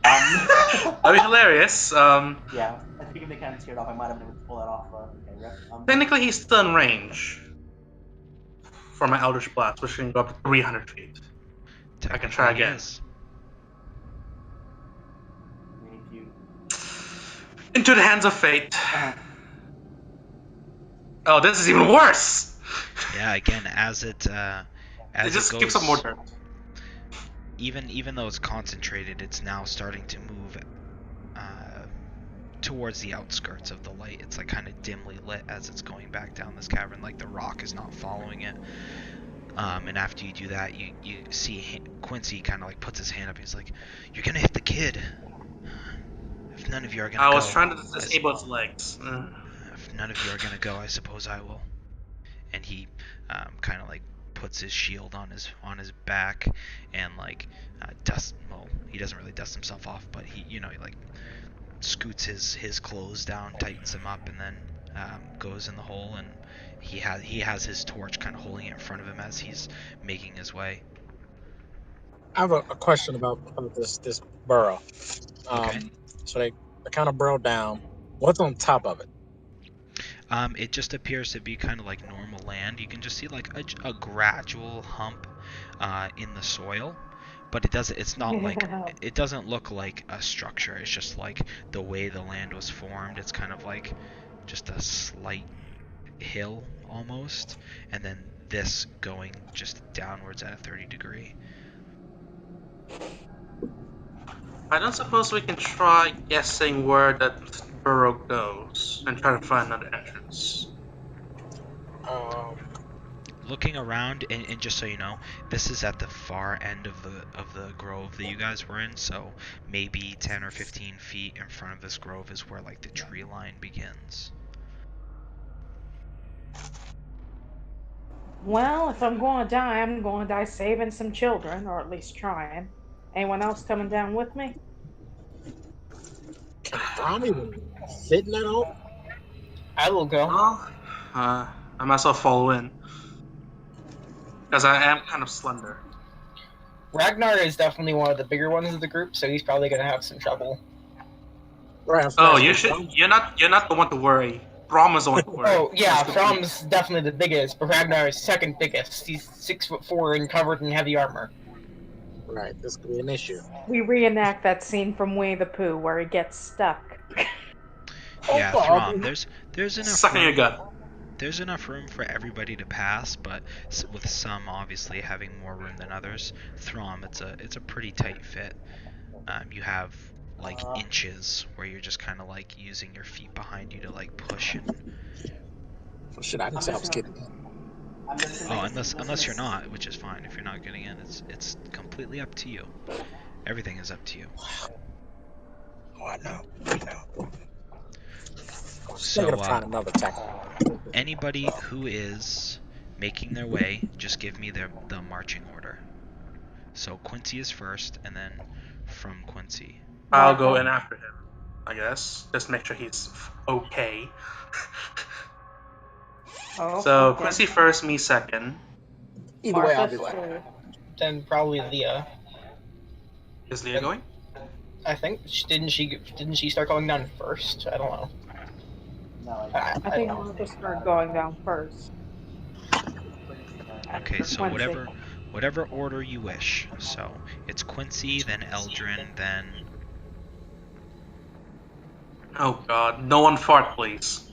That'd be hilarious. Yeah, I think if they can't tear it off, I might have been able to pull that off. Okay, rip. Technically, he's still in range for my Eldritch Blast, which can go up to 300 feet. I can try Technically, again. yes. If you, Into the hands of fate. Oh, this is even worse. Yeah, again, as It it just goes, keeps up more dirt. even though it's concentrated, it's now starting to move towards the outskirts of the light. It's like kind of dimly lit as it's going back down this cavern, like the rock is not following it. And after you do that, you see Quincy kind of like puts his hand up. He's like, "You're gonna hit the kid. If none of you are gonna I go, was trying to disable its legs. if none of you are gonna go, I suppose I will." And he kind of like puts his shield on his back and like dust. Well, he doesn't really dust himself off, but he he like scoots his clothes down, tightens them up, and then goes in the hole. And he has his torch kind of holding it in front of him as he's making his way. I have a question about this burrow. Okay. So they kind of burrow down. What's on top of it? It just appears to be kind of like normal land. You can just see like a gradual hump in the soil, but it's not like, it doesn't look like a structure. It's just like the way the land was formed. It's kind of like just a slight hill almost, and then this going just downwards at a 30-degree. I don't suppose we can try guessing where that burrow goes and try to find another entrance. Um, looking around, and just so you know, this is at the far end of the grove that you guys were in. So maybe 10 or 15 feet in front of this grove is where like the tree line begins. Well, if I'm going to die, I'm going to die saving some children, or at least trying. Anyone else coming down with me? Can Throm even fit in that hole? I will go. Well, I might as well follow in. Because I am kind of slender. Ragnar is definitely one of the bigger ones of the group, so he's probably going to have some trouble. Right, I was Oh, asking you should. Throm. You're not the one to worry. Throm is the one to worry. Oh, yeah, That's good to me. Throm's definitely the biggest, but Ragnar is second biggest. He's 6'4" and covered in heavy armor. Right, this could be an issue. We reenact that scene from Winnie the Pooh where he gets stuck. Yeah, Oh, Throm, there's enough Suck in your room. gut. There's enough room for everybody to pass, but with some obviously having more room than others. Throm, it's a pretty tight fit. You have like inches where you're just kind of like using your feet behind you to like push and. Shit, I didn't say I was getting in. Oh, unless you're not, which is fine. If you're not getting in, it's completely up to you. Everything is up to you. Oh, I know. I was So, thinking of trying another tactic. Anybody who is making their way, just give me the marching order. So Quincy is first, and then from Quincy. I'll go in after him, I guess. Just make sure he's okay. Oh, So okay. Quincy first, me second. Either way, I'll Martha be like, third. Then probably Leah. Is Leah going? I think didn't she start going down first? I don't know. No, I think don't know. Martha started going down first. Okay, so Quincy. whatever order you wish. So it's Quincy, then Eldrin, then. Oh God, no one fart, please.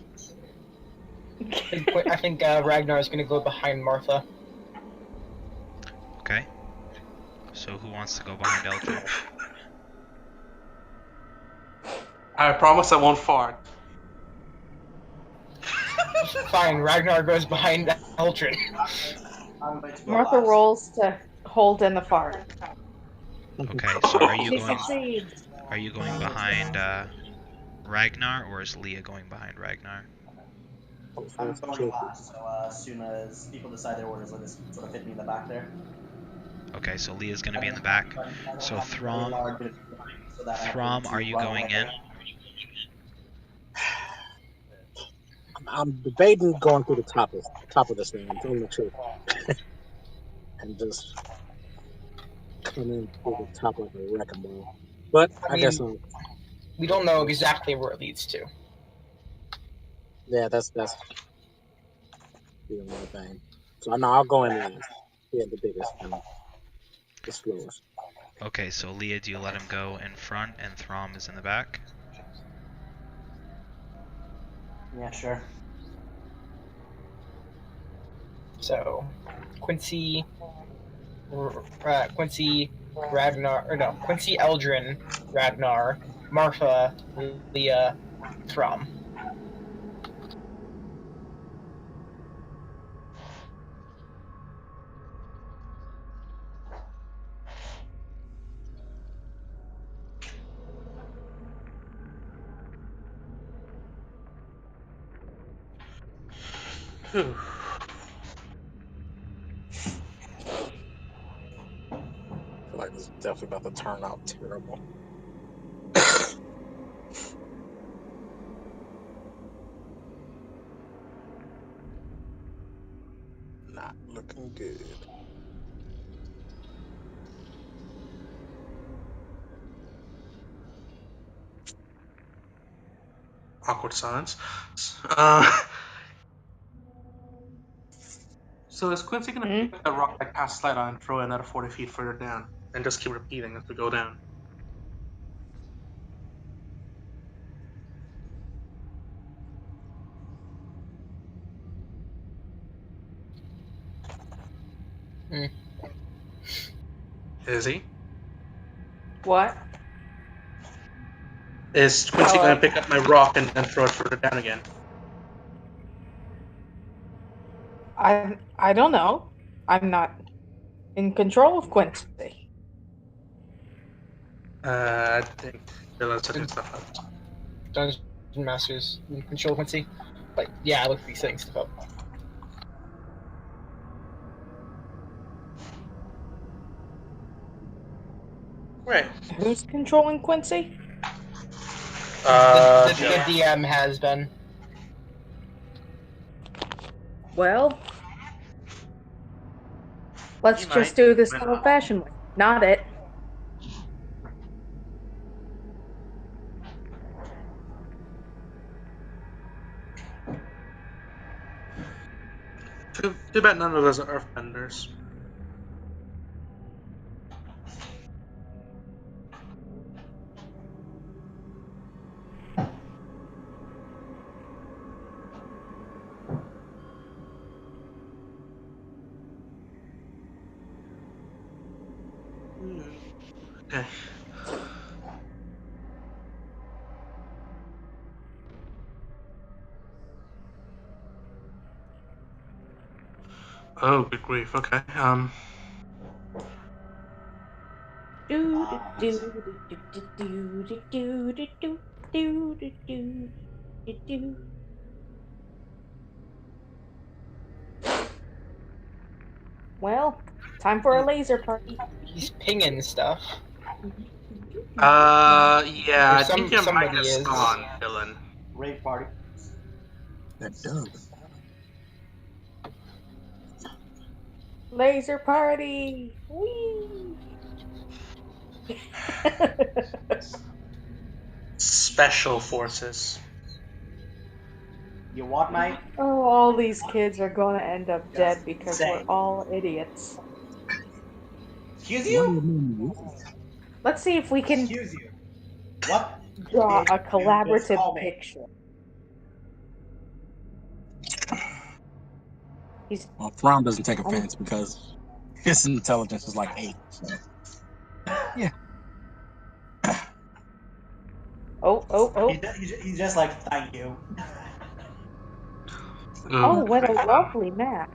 I think Ragnar is going to go behind Martha. Okay. So who wants to go behind Eldrin? I promise I won't fart. Fine, Ragnar goes behind Eldrin. I'm going to go Martha last. rolls to hold in the fart. Okay, so are you She going? succeeds. Are you going behind Ragnar, or is Leah going behind Ragnar? I'm going last, so as soon as people decide their orders, let this sort of fit me in the back there. Okay, so Leah's gonna be in the back. So Throm, are you going in? I'm debating going through the top of this thing. I'm telling the truth. And just come in through the top like a wrecking ball. But I guess we don't know exactly where it leads to. yeah, that's the only thing. So I know I'll go in last. Yeah, the biggest and the slowest. Okay, so Leah, do you let him go in front and Throm is in the back? Yeah, sure. So Quincy, Ragnar, or no, Quincy, Eldrin, Ragnar, Martha, Leah, Throm. Phew. I feel like this is definitely about to turn out terrible. Not looking good. Awkward silence. So is Quincy gonna pick up the rock that cast slide on and throw it another 40 feet further down, and just keep repeating as we go down? Hmm. Is he? What? Is Quincy gonna pick up my rock and then throw it further down again? I don't know. I'm not in control of Quincy. I think Dylan set his stuff up. Dungeon Masters in control Quincy. But yeah, I look at these setting stuff up. Right. Who's controlling Quincy? The Dylan. DM has been. Well, let's You just might. do this Might the not. old-fashioned way. Not it. Too bad none of us are earthbenders. Okay. Oh, good grief. Okay. Do do do do do do do do do do do do do do. Well, time for a laser party. He's pinging stuff. Yeah, Or I think your mic somebody is is. gone, Dylan. Rave party. That does. Laser party! Whee! Special forces. You what, mate? Oh, all these kids are going to end up dead Just because say. we're all idiots. Excuse Why you? do you mean Let's see if we can Excuse you. What? draw a did you just call collaborative me? picture. He's Well, Thrawn doesn't take offense because his intelligence is like 8. So. Yeah. oh. He's just like, thank you. Oh, what a lovely map.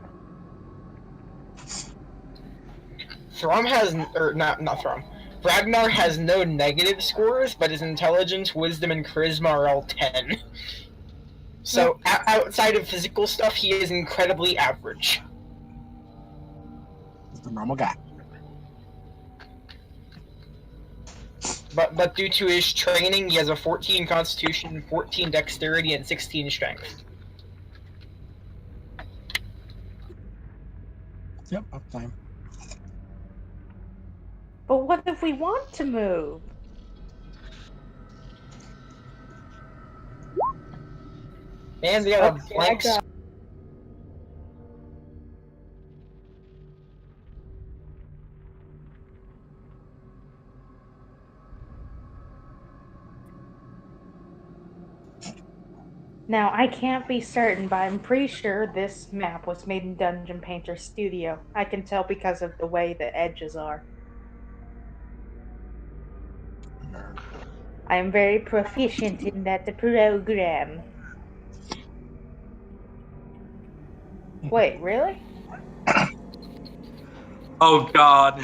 Throm has, or not Throm. Ragnar has no negative scores, but his intelligence, wisdom, and charisma are all 10. So outside of physical stuff, he is incredibly average. He's the normal guy. But due to his training, he has a 14 Constitution, 14 Dexterity, and 16 Strength. Yep, I'm fine. But what if we want to move? And they have a Okay, blank. Now, I can't be certain, but I'm pretty sure this map was made in Dungeon Painter Studio. I can tell because of the way the edges are. Nerd. I am very proficient in that program. Wait, really? Oh God.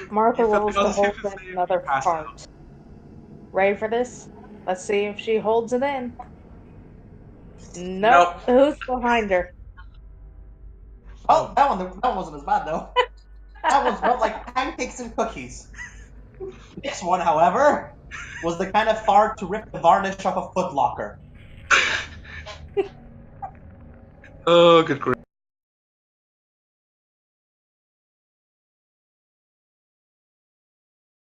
Martha You rolls to failed hold to in save another pass part. out. Ready for this? Let's see if she holds it in. Nope. Who's behind her? Oh, that wasn't as bad though. That one smelled like pancakes and cookies. This one, however, was the kind of fart to rip the varnish off a footlocker. Oh, good grief.